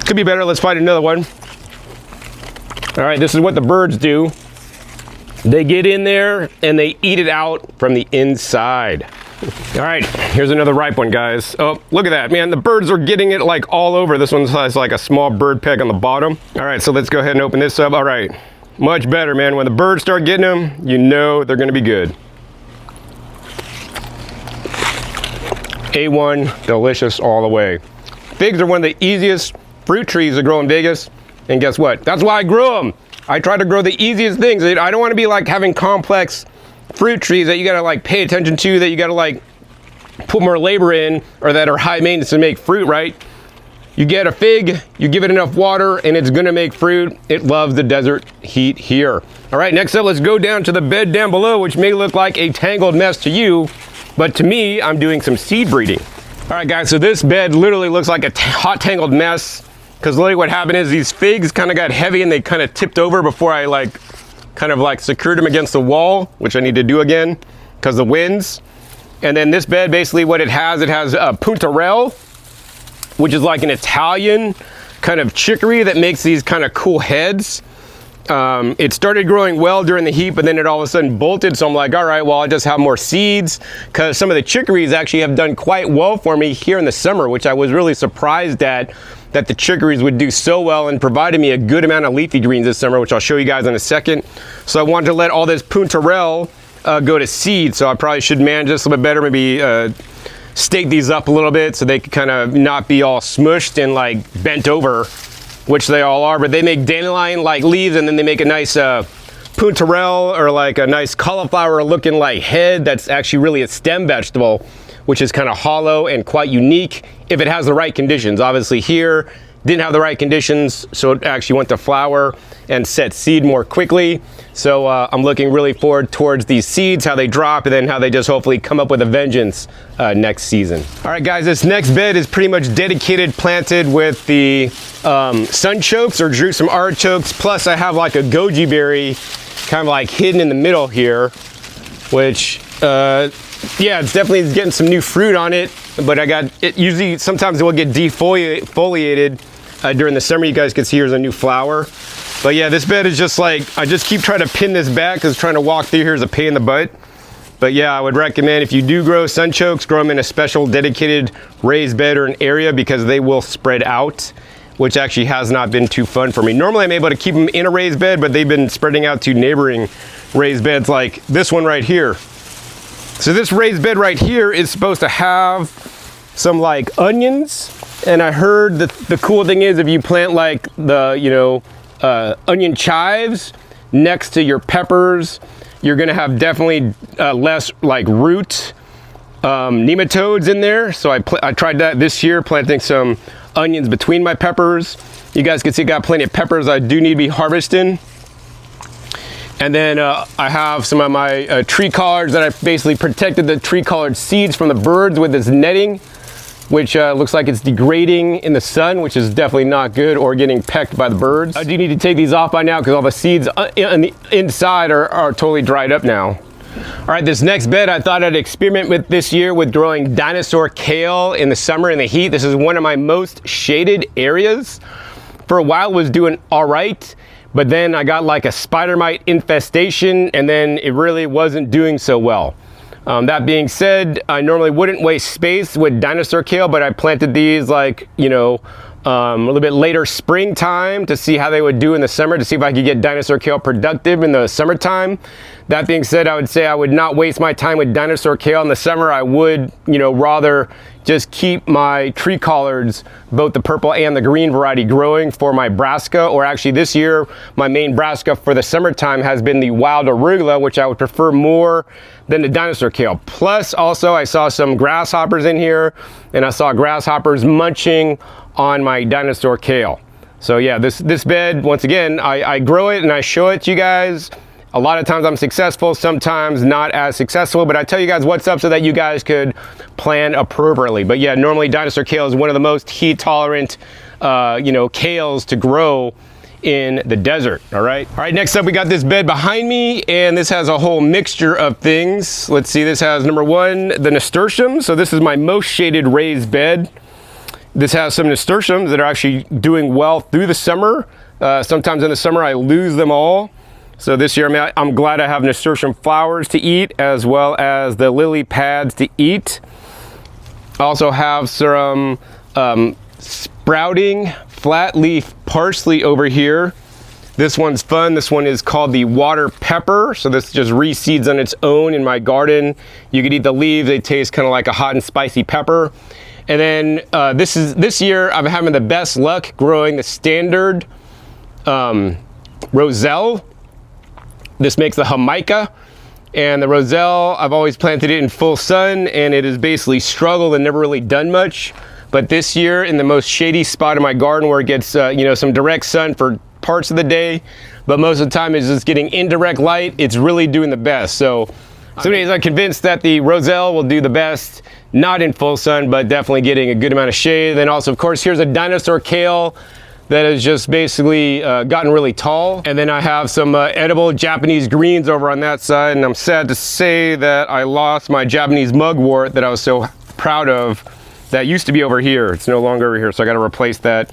Could be better. Let's find another one. All right, this is what the birds do. They get in there and they eat it out from the inside. All right, here's another ripe one, guys. Oh, look at that, man. The birds are getting it like all over. This one has like a small bird peck on the bottom. All right, so let's go ahead and open this up. All right. Much better, man. When the birds start getting them, you know they're gonna be good. A1, delicious all the way. Figs are one of the easiest fruit trees to grow in Vegas. And guess what? That's why I grew them. I try to grow the easiest things. I don't wanna be like having complex fruit trees that you gotta like pay attention to, that you gotta like put more labor in, or that are high maintenance to make fruit, right? You get a fig, you give it enough water, and it's gonna make fruit. It loves the desert heat here. All right, next up, let's go down to the bed down below, which may look like a tangled mess to you, but to me, I'm doing some seed breeding. All right, guys, so this bed literally looks like a hot tangled mess, because literally what happened is these figs kind of got heavy and they kind of tipped over before I kind of secured them against the wall, which I need to do again because the winds. And then this bed, basically what it has puntarelle, which is like an Italian kind of chicory that makes these kind of cool heads. It started growing well during the heat, but then it all of a sudden bolted. So I'm like, all right, well, I'll just have more seeds, because some of the chicories actually have done quite well for me here in the summer, which I was really surprised at, that the chicories would do so well and provided me a good amount of leafy greens this summer, which I'll show you guys in a second. So I wanted to let all this puntarelle go to seed. So I probably should manage this a little bit better, maybe stake these up a little bit so they could kind of not be all smushed and like bent over, which they all are, but they make dandelion like leaves, and then they make a nice puntarelle, or like a nice cauliflower looking like head that's actually really a stem vegetable, which is kind of hollow and quite unique if it has the right conditions. Obviously here didn't have the right conditions, so it actually went to flower and set seed more quickly. So I'm looking really forward towards these seeds, how they drop, and then how they just hopefully come up with a vengeance next season. All right, guys, this next bed is pretty much dedicated, planted with the sunchokes, or drew some artichokes, plus I have like a goji berry kind of like hidden in the middle here, which yeah, it's definitely getting some new fruit on it, but I got it. Usually sometimes it will get defoliated during the summer. You guys can see here's a new flower. But yeah, this bed is just like, I just keep trying to pin this back because trying to walk through here is a pain in the butt. But yeah, I would recommend, if you do grow sunchokes, grow them in a special dedicated raised bed or an area, because they will spread out, which actually has not been too fun for me. Normally I'm able to keep them in a raised bed, but they've been spreading out to neighboring raised beds like this one right here. So this raised bed right here is supposed to have some like onions. And I heard that the cool thing is, if you plant like the, onion chives next to your peppers, you're gonna have definitely less like root nematodes in there. So I tried that this year, planting some onions between my peppers. You guys can see I got plenty of peppers I do need to be harvesting. And then I have some of my tree collards that I basically protected the tree collard seeds from the birds with this netting, which looks like it's degrading in the sun, which is definitely not good, or getting pecked by the birds. I do need to take these off by now because all the seeds on the inside are totally dried up now. All right, this next bed I thought I'd experiment with this year with growing dinosaur kale in the summer in the heat. This is one of my most shaded areas. For a while was doing all right, but then I got like a spider mite infestation and then it really wasn't doing so well. That being said, I normally wouldn't waste space with dinosaur kale, but I planted these like, you know, a little bit later springtime to see how they would do in the summer, to see if I could get dinosaur kale productive in the summertime. That being said, I would say I would not waste my time with dinosaur kale in the summer. I would, you know, rather just keep my tree collards, both the purple and the green variety, growing for my brassica, or actually this year, my main brassica for the summertime has been the wild arugula, which I would prefer more than the dinosaur kale. Plus, also, I saw some grasshoppers in here, and I saw grasshoppers munching on my dinosaur kale. So yeah, this bed, once again, I grow it and I show it to you guys. A lot of times I'm successful, sometimes not as successful, but I tell you guys what's up so that you guys could plan appropriately. But yeah, normally dinosaur kale is one of the most heat tolerant, you know, kales to grow in the desert. All right, next up we got this bed behind me, and this has a whole mixture of things. Let's see, this has number one, the nasturtium. So this is my most shaded raised bed. This has some nasturtiums that are actually doing well through the summer. Sometimes in the summer I lose them all. So this year, I'm glad I have nasturtium flowers to eat, as well as the lily pads to eat. I also have some sprouting flat leaf parsley over here. This one's fun. This one is called the water pepper. So this just reseeds on its own in my garden. You could eat the leaves. They taste kind of like a hot and spicy pepper. And then this year, I'm having the best luck growing the standard roselle. This makes the Jamaica, and the roselle, I've always planted it in full sun, and it has basically struggled and never really done much. But this year, in the most shady spot in my garden where it gets you know, some direct sun for parts of the day, but most of the time it's just getting indirect light, it's really doing the best. So anyways, I'm convinced that the roselle will do the best, not in full sun, but definitely getting a good amount of shade. Then also, of course, here's a dinosaur kale that has just basically gotten really tall. And then I have some edible Japanese greens over on that side. And I'm sad to say that I lost my Japanese mugwort that I was so proud of. That used to be over here. It's no longer over here, so I gotta replace that.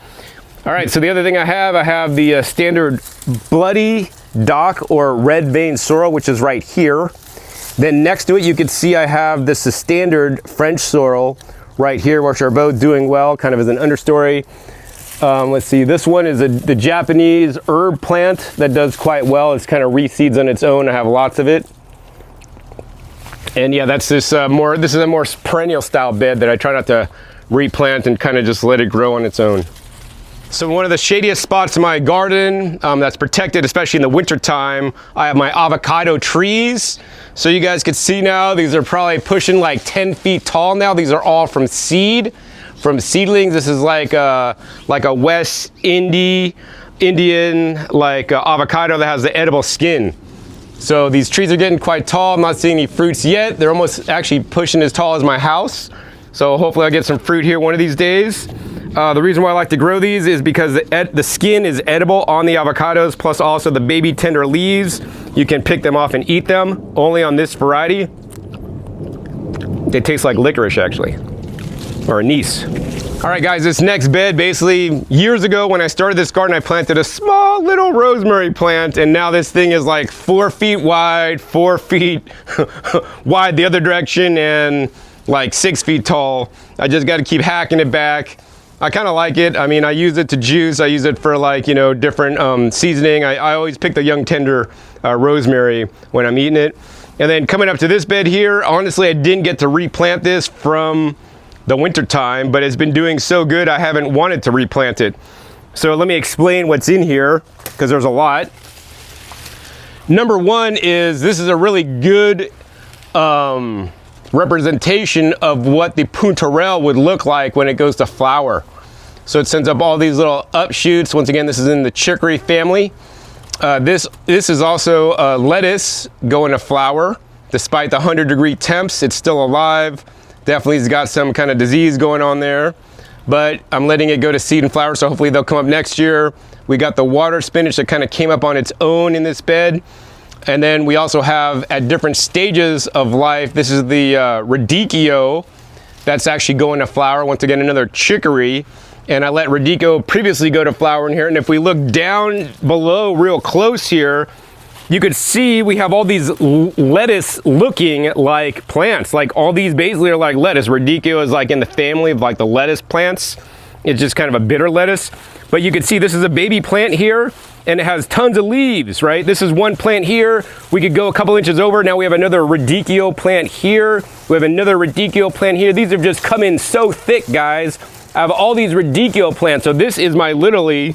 All right, so the other thing I have the standard bloody dock or red vein sorrel, which is right here. Then next to it, you can see I have this standard French sorrel right here, which are both doing well, kind of as an understory. Let's see, this one is the Japanese herb plant that does quite well. It's kind of reseeds on its own. I have lots of it. And yeah, that's this is a more perennial style bed that I try not to replant and kind of just let it grow on its own. So one of the shadiest spots in my garden that's protected, especially in the winter time, I have my avocado trees. So you guys can see now, these are probably pushing like 10 feet tall now. These are all from seedlings. This is like a West Indian avocado that has the edible skin. So these trees are getting quite tall. I'm not seeing any fruits yet. They're almost actually pushing as tall as my house. So hopefully I'll get some fruit here one of these days. The reason why I like to grow these is because the skin is edible on the avocados, plus also the baby tender leaves. You can pick them off and eat them, only on this variety. They taste like licorice actually, or anise. All right guys, this next bed, basically years ago when I started this garden, I planted a small little rosemary plant, and now this thing is like 4 feet wide, 4 feet wide the other direction, and like 6 feet tall. I just got to keep hacking it back. I kind of like it. I mean, I use it to juice. I use it for like, you know, different seasoning. I always pick the young tender rosemary when I'm eating it. And then coming up to this bed here, honestly, I didn't get to replant this from the winter time, but it's been doing so good I haven't wanted to replant it. So let me explain what's in here, because there's a lot. Number one is this is a really good representation of what the puntarelle would look like when it goes to flower. So it sends up all these little upshoots. Once again, this is in the chicory family. This is also lettuce going to flower. Despite the 100-degree temps, it's still alive. Definitely has got some kind of disease going on there, but I'm letting it go to seed and flower, so hopefully they'll come up next year. We got the water spinach that kind of came up on its own in this bed. And then we also have at different stages of life, this is the radicchio that's actually going to flower. Once again, another chicory. And I let radicchio previously go to flower in here. And if we look down below real close here, you could see we have all these lettuce looking like plants. Like all these basically are like lettuce. Radicchio is like in the family of like the lettuce plants. It's just kind of a bitter lettuce. But you can see this is a baby plant here and it has tons of leaves, right? This is one plant here. We could go a couple inches over. Now we have another radicchio plant here. We have another radicchio plant here. These have just come in so thick, guys. I have all these radicchio plants. So this is literally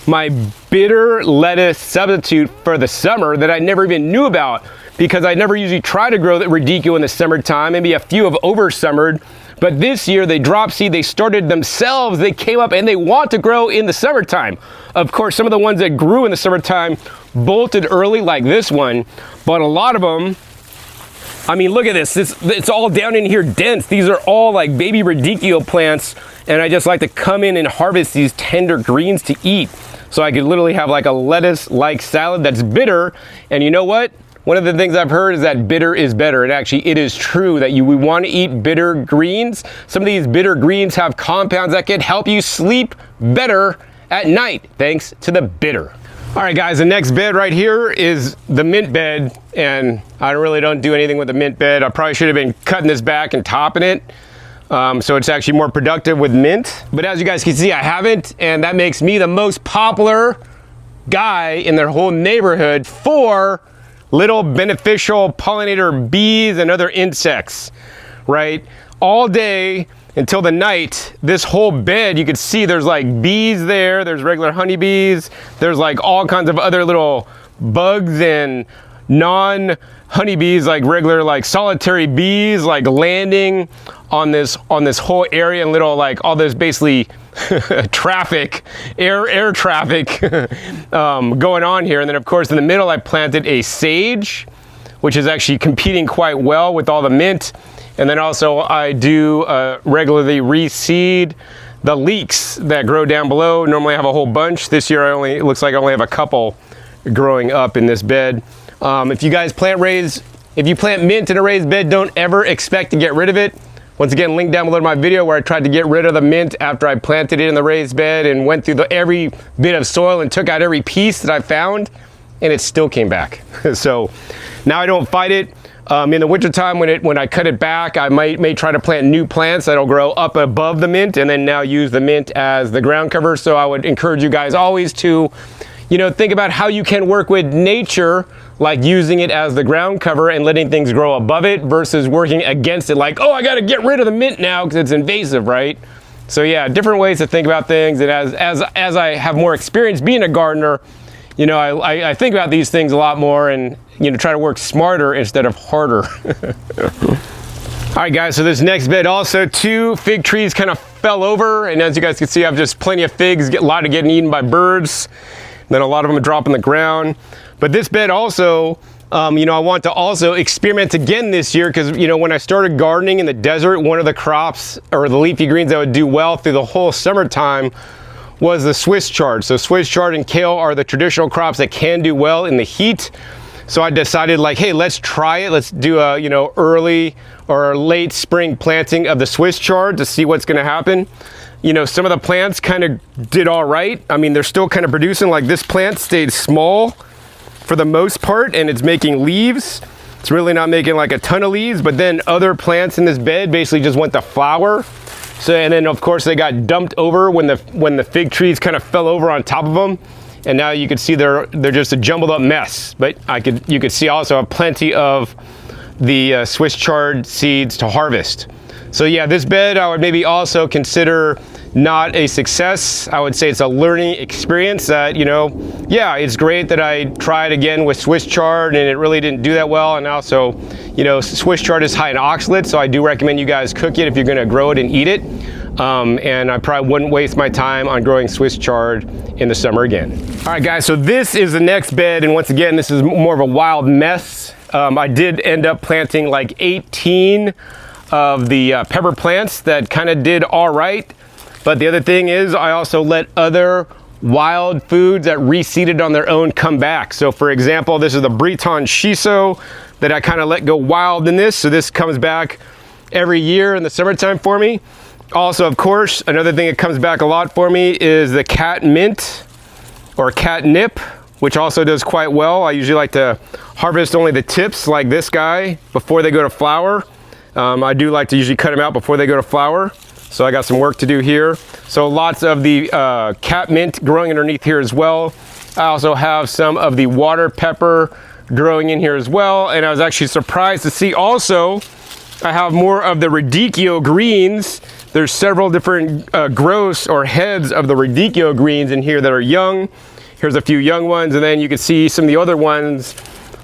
my bitter lettuce substitute for the summer that I never even knew about, because I never usually try to grow the radicchio in the summertime. Maybe a few have over summered, but this year they dropped seed, they started themselves, they came up and they want to grow in the summertime. Of course, some of the ones that grew in the summertime bolted early like this one, but a lot of them, I mean, look at this. It's all down in here dense. These are all like baby radicchio plants, and I just like to come in and harvest these tender greens to eat. So I could literally have like a lettuce-like salad that's bitter. And you know what? One of the things I've heard is that bitter is better. And actually, it is true that we want to eat bitter greens. Some of these bitter greens have compounds that can help you sleep better at night, thanks to the bitter. All right, guys, the next bed right here is the mint bed. And I really don't do anything with the mint bed. I probably should have been cutting this back and topping it. So it's actually more productive with mint. But as you guys can see, I haven't, and that makes me the most popular guy in their whole neighborhood for little beneficial pollinator bees and other insects, right? All day until the night, this whole bed, you can see there's like bees there, there's regular honeybees, there's like all kinds of other little bugs and non-honeybees, like regular like solitary bees, like landing on this whole area, and little like all this basically traffic, air traffic going on here. And then of course in the middle I planted a sage, which is actually competing quite well with all the mint. And then also I do regularly reseed the leeks that grow down below. Normally I have a whole bunch. This year it looks like I only have a couple growing up in this bed. If you guys if you plant mint in a raised bed, don't ever expect to get rid of it. Once again, link down below to my video where I tried to get rid of the mint after I planted it in the raised bed and went through every bit of soil and took out every piece that I found, and it still came back. So now I don't fight it. In the wintertime when I cut it back, I may try to plant new plants that'll grow up above the mint and then now use the mint as the ground cover. So I would encourage you guys always to, think about how you can work with nature, like using it as the ground cover and letting things grow above it versus working against it like, oh, I got to get rid of the mint now because it's invasive, right? So yeah, different ways to think about things. And as I have more experience being a gardener, I think about these things a lot more and, try to work smarter instead of harder. All right, guys, so this next bed also, 2 fig trees kind of fell over. And as you guys can see, I have just plenty of figs, a lot of getting eaten by birds. Then a lot of them drop on the ground. But this bed also, I want to also experiment again this year because, when I started gardening in the desert, one of the crops or the leafy greens that would do well through the whole summertime was the Swiss chard. So Swiss chard and kale are the traditional crops that can do well in the heat. So I decided like, hey, let's try it. Let's do a, early or late spring planting of the Swiss chard to see what's going to happen. Some of the plants kind of did all right. I mean, they're still kind of producing. Like this plant stayed small for the most part, and it's making leaves. It's really not making like a ton of leaves, but then other plants in this bed basically just went to flower. So, and then of course they got dumped over when the fig trees kind of fell over on top of them. And now you can see they're just a jumbled up mess. But you could see also plenty of the Swiss chard seeds to harvest. So yeah, this bed I would maybe also consider not a success. I would say it's a learning experience that, yeah, it's great that I tried again with Swiss chard and it really didn't do that well. And also, Swiss chard is high in oxalates, so I do recommend you guys cook it if you're gonna grow it and eat it. And I probably wouldn't waste my time on growing Swiss chard in the summer again. All right, guys, so this is the next bed. And once again, this is more of a wild mess. I did end up planting like 18 of the pepper plants that kind of did all right. But the other thing is I also let other wild foods that reseeded on their own come back. So for example, this is the Breton shiso that I kind of let go wild in this. So this comes back every year in the summertime for me. Also, of course, another thing that comes back a lot for me is the cat mint or catnip, which also does quite well. I usually like to harvest only the tips like this guy before they go to flower. I do like to usually cut them out before they go to flower. So I got some work to do here. So lots of the cat mint growing underneath here as well. I also have some of the water pepper growing in here as well. And I was actually surprised to see also, I have more of the radicchio greens. There's several different growths or heads of the radicchio greens in here that are young. Here's a few young ones, and then you can see some of the other ones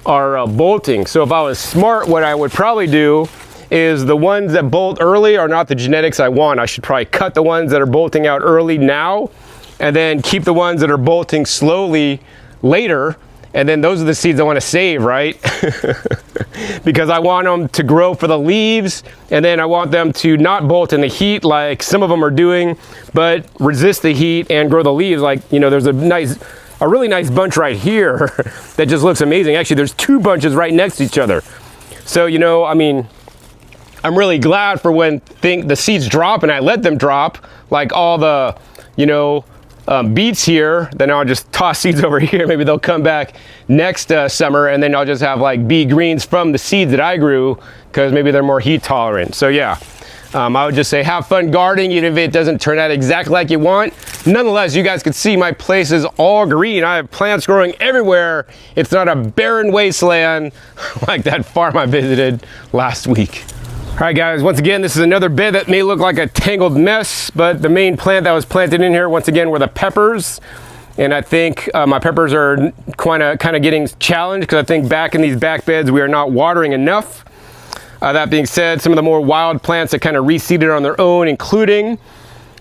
are bolting. So if I was smart, what I would probably do is the ones that bolt early are not the genetics I want. I should probably cut the ones that are bolting out early now, and then keep the ones that are bolting slowly later. And then those are the seeds I want to save, right? Because I want them to grow for the leaves, and then I want them to not bolt in the heat like some of them are doing, but resist the heat and grow the leaves. Like, you know, there's a really nice bunch right here that just looks amazing. Actually, there's two bunches right next to each other. So, you know, I mean, I'm really glad for when the seeds drop and I let them drop, like all the, you know, beets here. Then I'll just toss seeds over here. Maybe they'll come back next summer, and then I'll just have like bee greens from the seeds that I grew, because maybe they're more heat tolerant. So yeah, I would just say have fun gardening, even if it doesn't turn out exactly like you want. Nonetheless, you guys can see my place is all green. I have plants growing everywhere. It's not a barren wasteland like that farm I visited last week. All right, guys, once again, this is another bed that may look like a tangled mess, but the main plant that was planted in here, once again, were the peppers. And I think my peppers are kind of getting challenged, because I think back in these back beds, we are not watering enough. That being said, some of the more wild plants that kind of reseeded on their own, including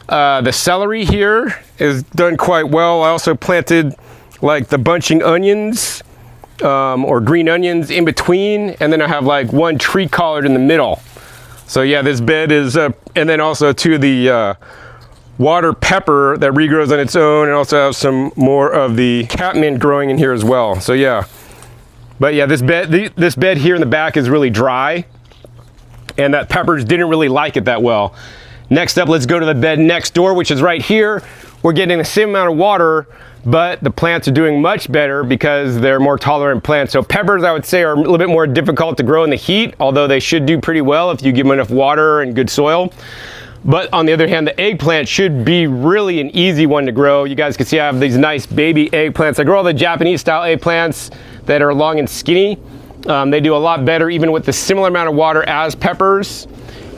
the celery here, is done quite well. I also planted like the bunching onions, or green onions in between, and then I have like one tree collard in the middle. So yeah, this bed is, and then also to the water pepper that regrows on its own, and also have some more of the catmint growing in here as well. So yeah, but yeah, this bed here in the back is really dry, and that peppers didn't really like it that well. Next up, let's go to the bed next door, which is right here. We're getting the same amount of water, but the plants are doing much better because they're more tolerant plants. So peppers, I would say, are a little bit more difficult to grow in the heat, although they should do pretty well if you give them enough water and good soil. But on the other hand, the eggplant should be really an easy one to grow. You guys can see I have these nice baby eggplants. I grow all the Japanese style eggplants that are long and skinny. They do a lot better even with the similar amount of water as peppers.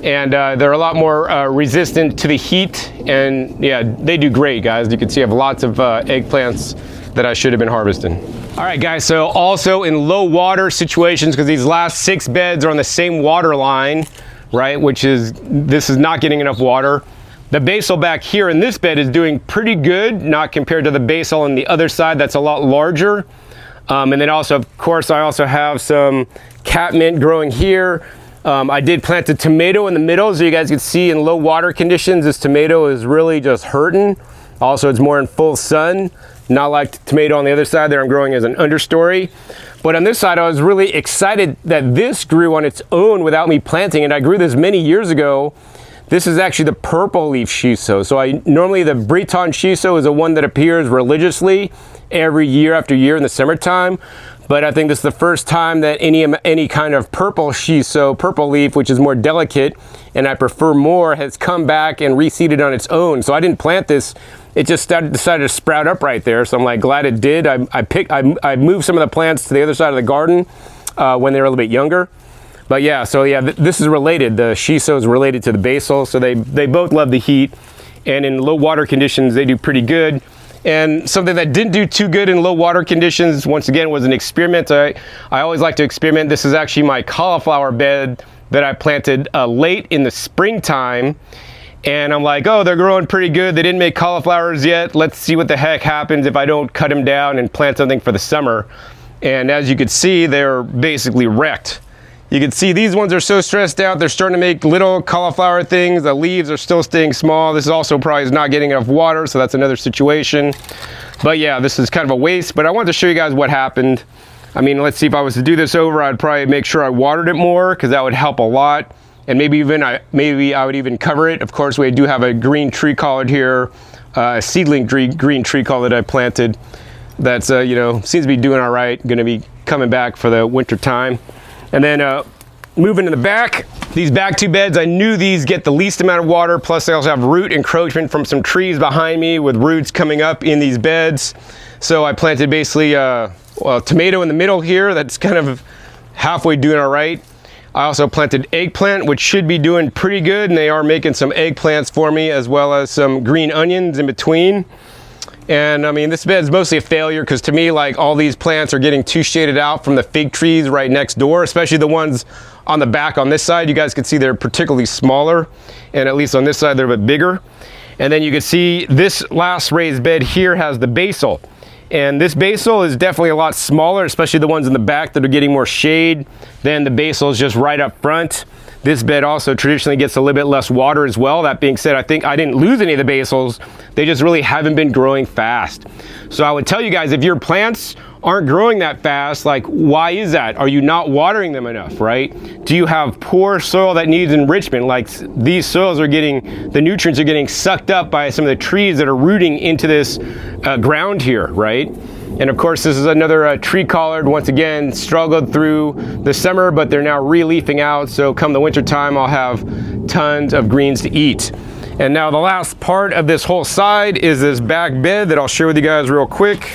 And they're a lot more resistant to the heat, and yeah, they do great, guys. You can see I have lots of eggplants that I should have been harvesting. All right, guys, so also in low water situations, because these last 6 beds are on the same water line, right, this is not getting enough water. The basil back here in this bed is doing pretty good, not compared to the basil on the other side that's a lot larger. And then also, of course, I also have some catmint growing here. I did plant a tomato in the middle, so you guys can see in low water conditions, this tomato is really just hurting. Also, it's more in full sun, not like the tomato on the other side there I'm growing as an understory. But on this side, I was really excited that this grew on its own without me planting it. I grew this many years ago. This is actually the purple leaf shiso. So normally the Breton shiso is the one that appears religiously every year after year in the summertime. But I think this is the first time that any kind of purple shiso, purple leaf, which is more delicate and I prefer more, has come back and reseeded on its own. So I didn't plant this. It just decided to sprout up right there. So I'm like glad it did. I moved some of the plants to the other side of the garden when they were a little bit younger. But yeah, so yeah, this is related. The shiso is related to the basil. So they both love the heat. And in low water conditions, they do pretty good. And something that didn't do too good in low water conditions, once again, was an experiment. I always like to experiment. This is actually my cauliflower bed that I planted late in the springtime. And I'm like, oh, they're growing pretty good. They didn't make cauliflowers yet. Let's see what the heck happens if I don't cut them down and plant something for the summer. And as you could see, they're basically wrecked. You can see these ones are so stressed out, they're starting to make little cauliflower things. The leaves are still staying small. This is also probably not getting enough water, so that's another situation. But yeah, this is kind of a waste, but I wanted to show you guys what happened. I mean, let's see, if I was to do this over, I'd probably make sure I watered it more, because that would help a lot. And maybe I would even cover it. Of course, we do have a green tree collard here, a seedling green tree collard I planted. That's, you know, seems to be doing all right. Going to be coming back for the winter time. And then moving to the back, these back two beds, I knew these get the least amount of water. Plus, they also have root encroachment from some trees behind me with roots coming up in these beds. So I planted basically well, tomato in the middle here. That's kind of halfway doing all right. I also planted eggplant, which should be doing pretty good, and they are making some eggplants for me, as well as some green onions in between. And I mean, this bed's mostly a failure, because to me, like, all these plants are getting too shaded out from the fig trees right next door, especially the ones on the back on this side. You guys can see they're particularly smaller, and at least on this side they're a bit bigger. And then you can see this last raised bed here has the basil. And this basil is definitely a lot smaller, especially the ones in the back that are getting more shade than the basil is just right up front. This bed also traditionally gets a little bit less water as well. That being said, I think I didn't lose any of the basils. They just really haven't been growing fast. So I would tell you guys, if your plants aren't growing that fast, like, why is that? Are you not watering them enough, right? Do you have poor soil that needs enrichment? Like, these soils are getting, the nutrients are getting sucked up by some of the trees that are rooting into this ground here, right? And of course, this is another tree collard. Once again, struggled through the summer, but they're now re-leafing out. So come the winter time, I'll have tons of greens to eat. And now the last part of this whole side is this back bed that I'll share with you guys real quick.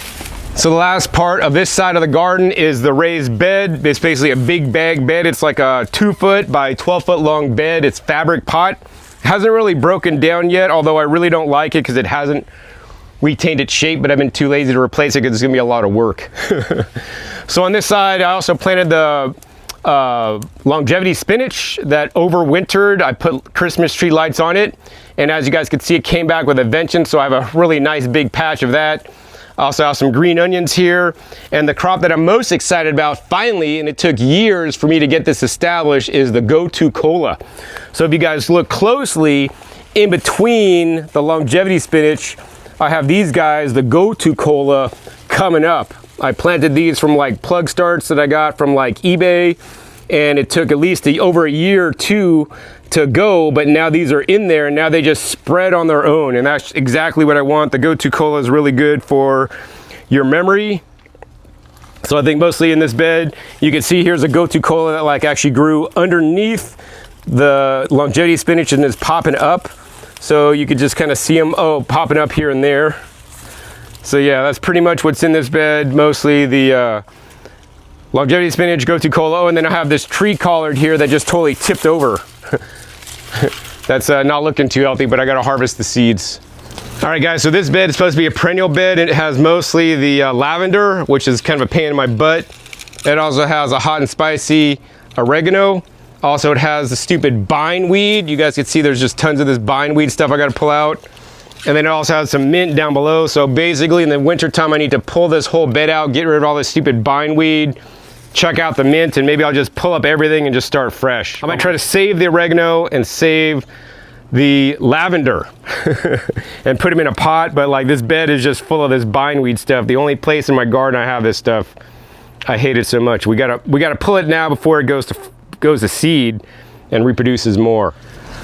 So the last part of this side of the garden is the raised bed. It's basically a big bag bed. It's like a 2-foot by 12-foot long bed. It's fabric pot. Hasn't really broken down yet, although I really don't like it because it hasn't retained its shape, but I've been too lazy to replace it because it's gonna be a lot of work. So on this side, I also planted the longevity spinach that overwintered. I put Christmas tree lights on it, and as you guys can see, it came back with a vengeance, so I have a really nice big patch of that. I also have some green onions here, and the crop that I'm most excited about finally, and it took years for me to get this established, is the Go-To Cola. So if you guys look closely, in between the longevity spinach, I have these guys, the Go-To Cola, coming up. I planted these from like plug starts that I got from like eBay, and it took at least over a year or two to go, but now these are in there, and now they just spread on their own, and that's exactly what I want. The Go-To Cola is really good for your memory. So I think mostly in this bed, you can see here's a Go-To Cola that like actually grew underneath the longevity spinach and is popping up. So you could just kind of see them, popping up here and there. So yeah, that's pretty much what's in this bed. Mostly the longevity spinach, Go-To Cola, and then I have this tree collard here that just totally tipped over. That's not looking too healthy, but I gotta harvest the seeds. All right guys, so this bed is supposed to be a perennial bed. It has mostly the lavender, which is kind of a pain in my butt. It also has a hot and spicy oregano. Also, it has the stupid bindweed. You guys can see there's just tons of this bindweed stuff I gotta pull out. And then it also has some mint down below. So basically in the winter time, I need to pull this whole bed out, get rid of all this stupid bindweed, chuck out the mint, and maybe I'll just pull up everything and just start fresh. I might try to save the oregano and save the lavender and put them in a pot, but like this bed is just full of this bindweed stuff. The only place in my garden I have this stuff, I hate it so much. We gotta pull it now before it goes to seed and reproduces more.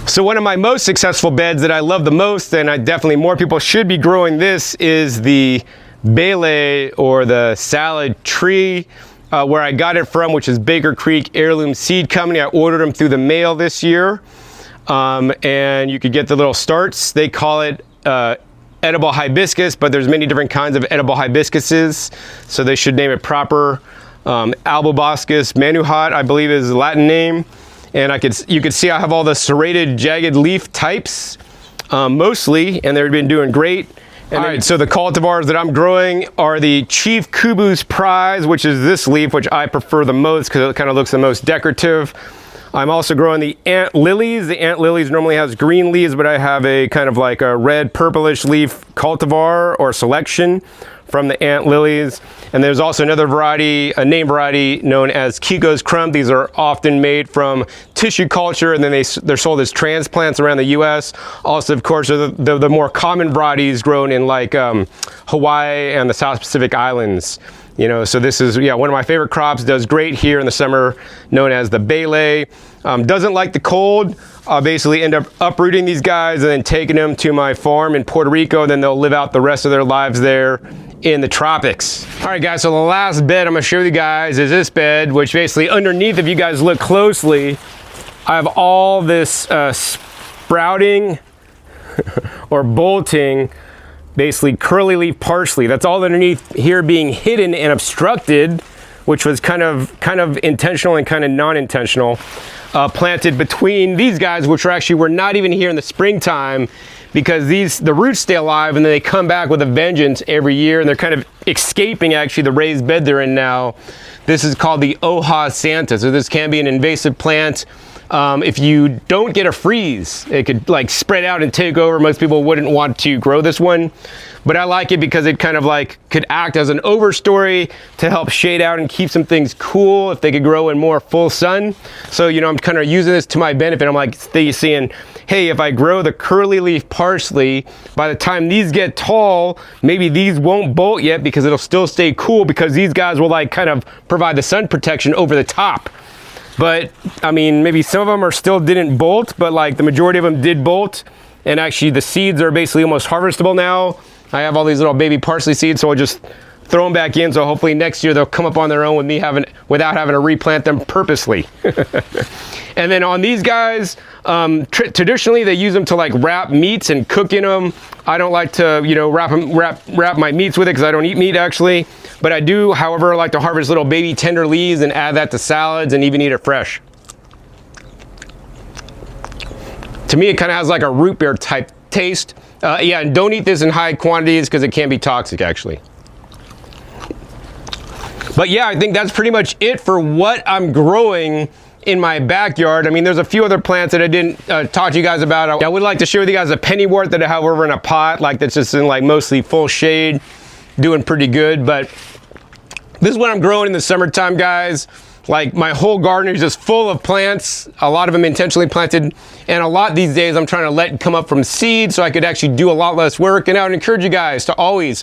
So one of my most successful beds that I love the most, and I definitely more people should be growing this, is the Basella or the salad tree, where I got it from, which is Baker Creek Heirloom Seed Company. I ordered them through the mail this year, and you could get the little starts. They call it edible hibiscus, but there's many different kinds of edible hibiscuses, so they should name it proper. Alboboscus manuhat, I believe, is the Latin name. And you could see I have all the serrated, jagged leaf types, mostly, and they've been doing great. And all right, so the cultivars that I'm growing are the Chief Kubu's Prize, which is this leaf, which I prefer the most because it kind of looks the most decorative. I'm also growing the Ant Lilies. The Ant Lilies normally has green leaves, but I have a kind of like a red purplish leaf cultivar or selection from the ant lilies. And there's also another variety, a name variety known as Kiko's crumb. These are often made from tissue culture, and then they're sold as transplants around the US. Also, of course, are the more common varieties grown in like Hawaii and the South Pacific Islands. You know, so this is, yeah, one of my favorite crops. Does great here in the summer, known as the Basella. Doesn't like the cold. I'll basically end up uprooting these guys and then taking them to my farm in Puerto Rico, and then they'll live out the rest of their lives there in the tropics. All right, guys, so the last bed I'm gonna show you guys is this bed, which basically underneath, if you guys look closely, I have all this sprouting or bolting, basically curly leaf parsley. That's all underneath here being hidden and obstructed, which was kind of intentional and kind of non-intentional. Planted between these guys, which were not even here in the springtime, because the roots stay alive and then they come back with a vengeance every year, and they're kind of escaping actually the raised bed they're in now. This is called the Hoja Santa. So this can be an invasive plant. If you don't get a freeze, it could like spread out and take over. Most people wouldn't want to grow this one, but I like it because it kind of like could act as an overstory to help shade out and keep some things cool if they could grow in more full sun. So, you know, I'm kind of using this to my benefit. I'm like saying, hey, if I grow the curly leaf parsley, by the time these get tall, maybe these won't bolt yet because it'll still stay cool, because these guys will like kind of provide the sun protection over the top. But I mean, maybe some of them still didn't bolt, but like the majority of them did bolt. And actually the seeds are basically almost harvestable now. I have all these little baby parsley seeds, so I'll just throw them back in. So hopefully next year they'll come up on their own with me without having to replant them purposely. And then on these guys, traditionally they use them to like wrap meats and cook in them. I don't like to, you know, wrap my meats with it because I don't eat meat actually. But I do, however, like to harvest little baby tender leaves and add that to salads and even eat it fresh. To me, it kind of has like a root beer type taste. Yeah, and don't eat this in high quantities because it can be toxic actually. But yeah, I think that's pretty much it for what I'm growing in my backyard. I mean, there's a few other plants that I didn't talk to you guys about. I would like to share with you guys a pennywort that I have over in a pot, like that's just in like mostly full shade, doing pretty good. But this is what I'm growing in the summertime, guys. Like my whole garden is just full of plants, a lot of them intentionally planted, and a lot these days I'm trying to let come up from seed so I could actually do a lot less work. And I would encourage you guys to always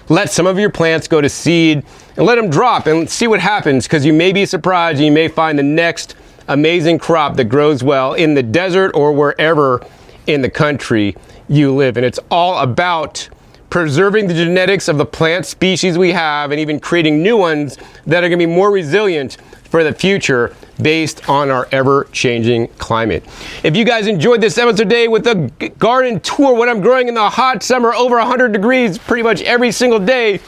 let some of your plants go to seed and let them drop and see what happens, because you may be surprised and you may find the next amazing crop that grows well in the desert or wherever in the country you live. And it's all about preserving the genetics of the plant species we have and even creating new ones that are going to be more resilient for the future based on our ever-changing climate. If you guys enjoyed this episode today with the garden tour, what I'm growing in the hot summer over 100 degrees pretty much every single day,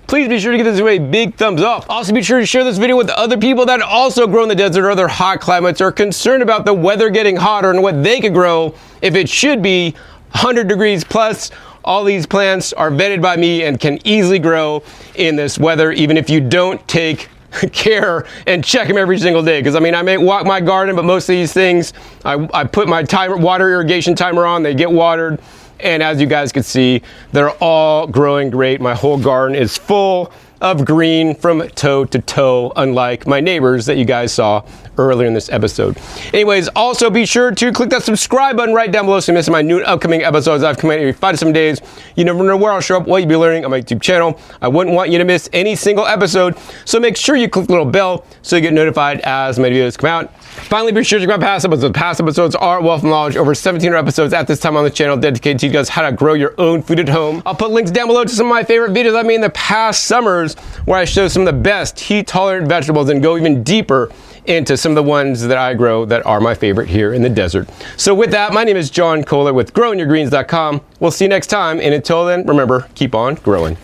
please be sure to give this video a big thumbs up. Also be sure to share this video with other people that also grow in the desert or other hot climates, or are concerned about the weather getting hotter and what they could grow if it should be 100 degrees plus. All these plants are vetted by me and can easily grow in this weather, even if you don't take care and check them every single day. Because I mean, I may walk my garden, but most of these things, I put my water irrigation timer on, they get watered, and as you guys can see, they're all growing great. My whole garden is full of green from toe to toe, unlike my neighbors that you guys saw earlier in this episode. Anyways, also be sure to click that subscribe button right down below so you miss my new upcoming episodes. I've come out every 5 to 7 days. You never know where I'll show up, what you'll be learning on my YouTube channel. I wouldn't want you to miss any single episode, so make sure you click the little bell so you get notified as my videos come out. Finally, be sure to check out past episodes. Past episodes are a wealth of knowledge. Over 1,700 episodes at this time on the channel dedicated to you guys how to grow your own food at home. I'll put links down below to some of my favorite videos I made in the past summers, where I show some of the best heat-tolerant vegetables and go even deeper into some of the ones that I grow that are my favorite here in the desert. So with that, my name is John Kohler with growingyourgreens.com. We'll see you next time, and until then, remember, keep on growing.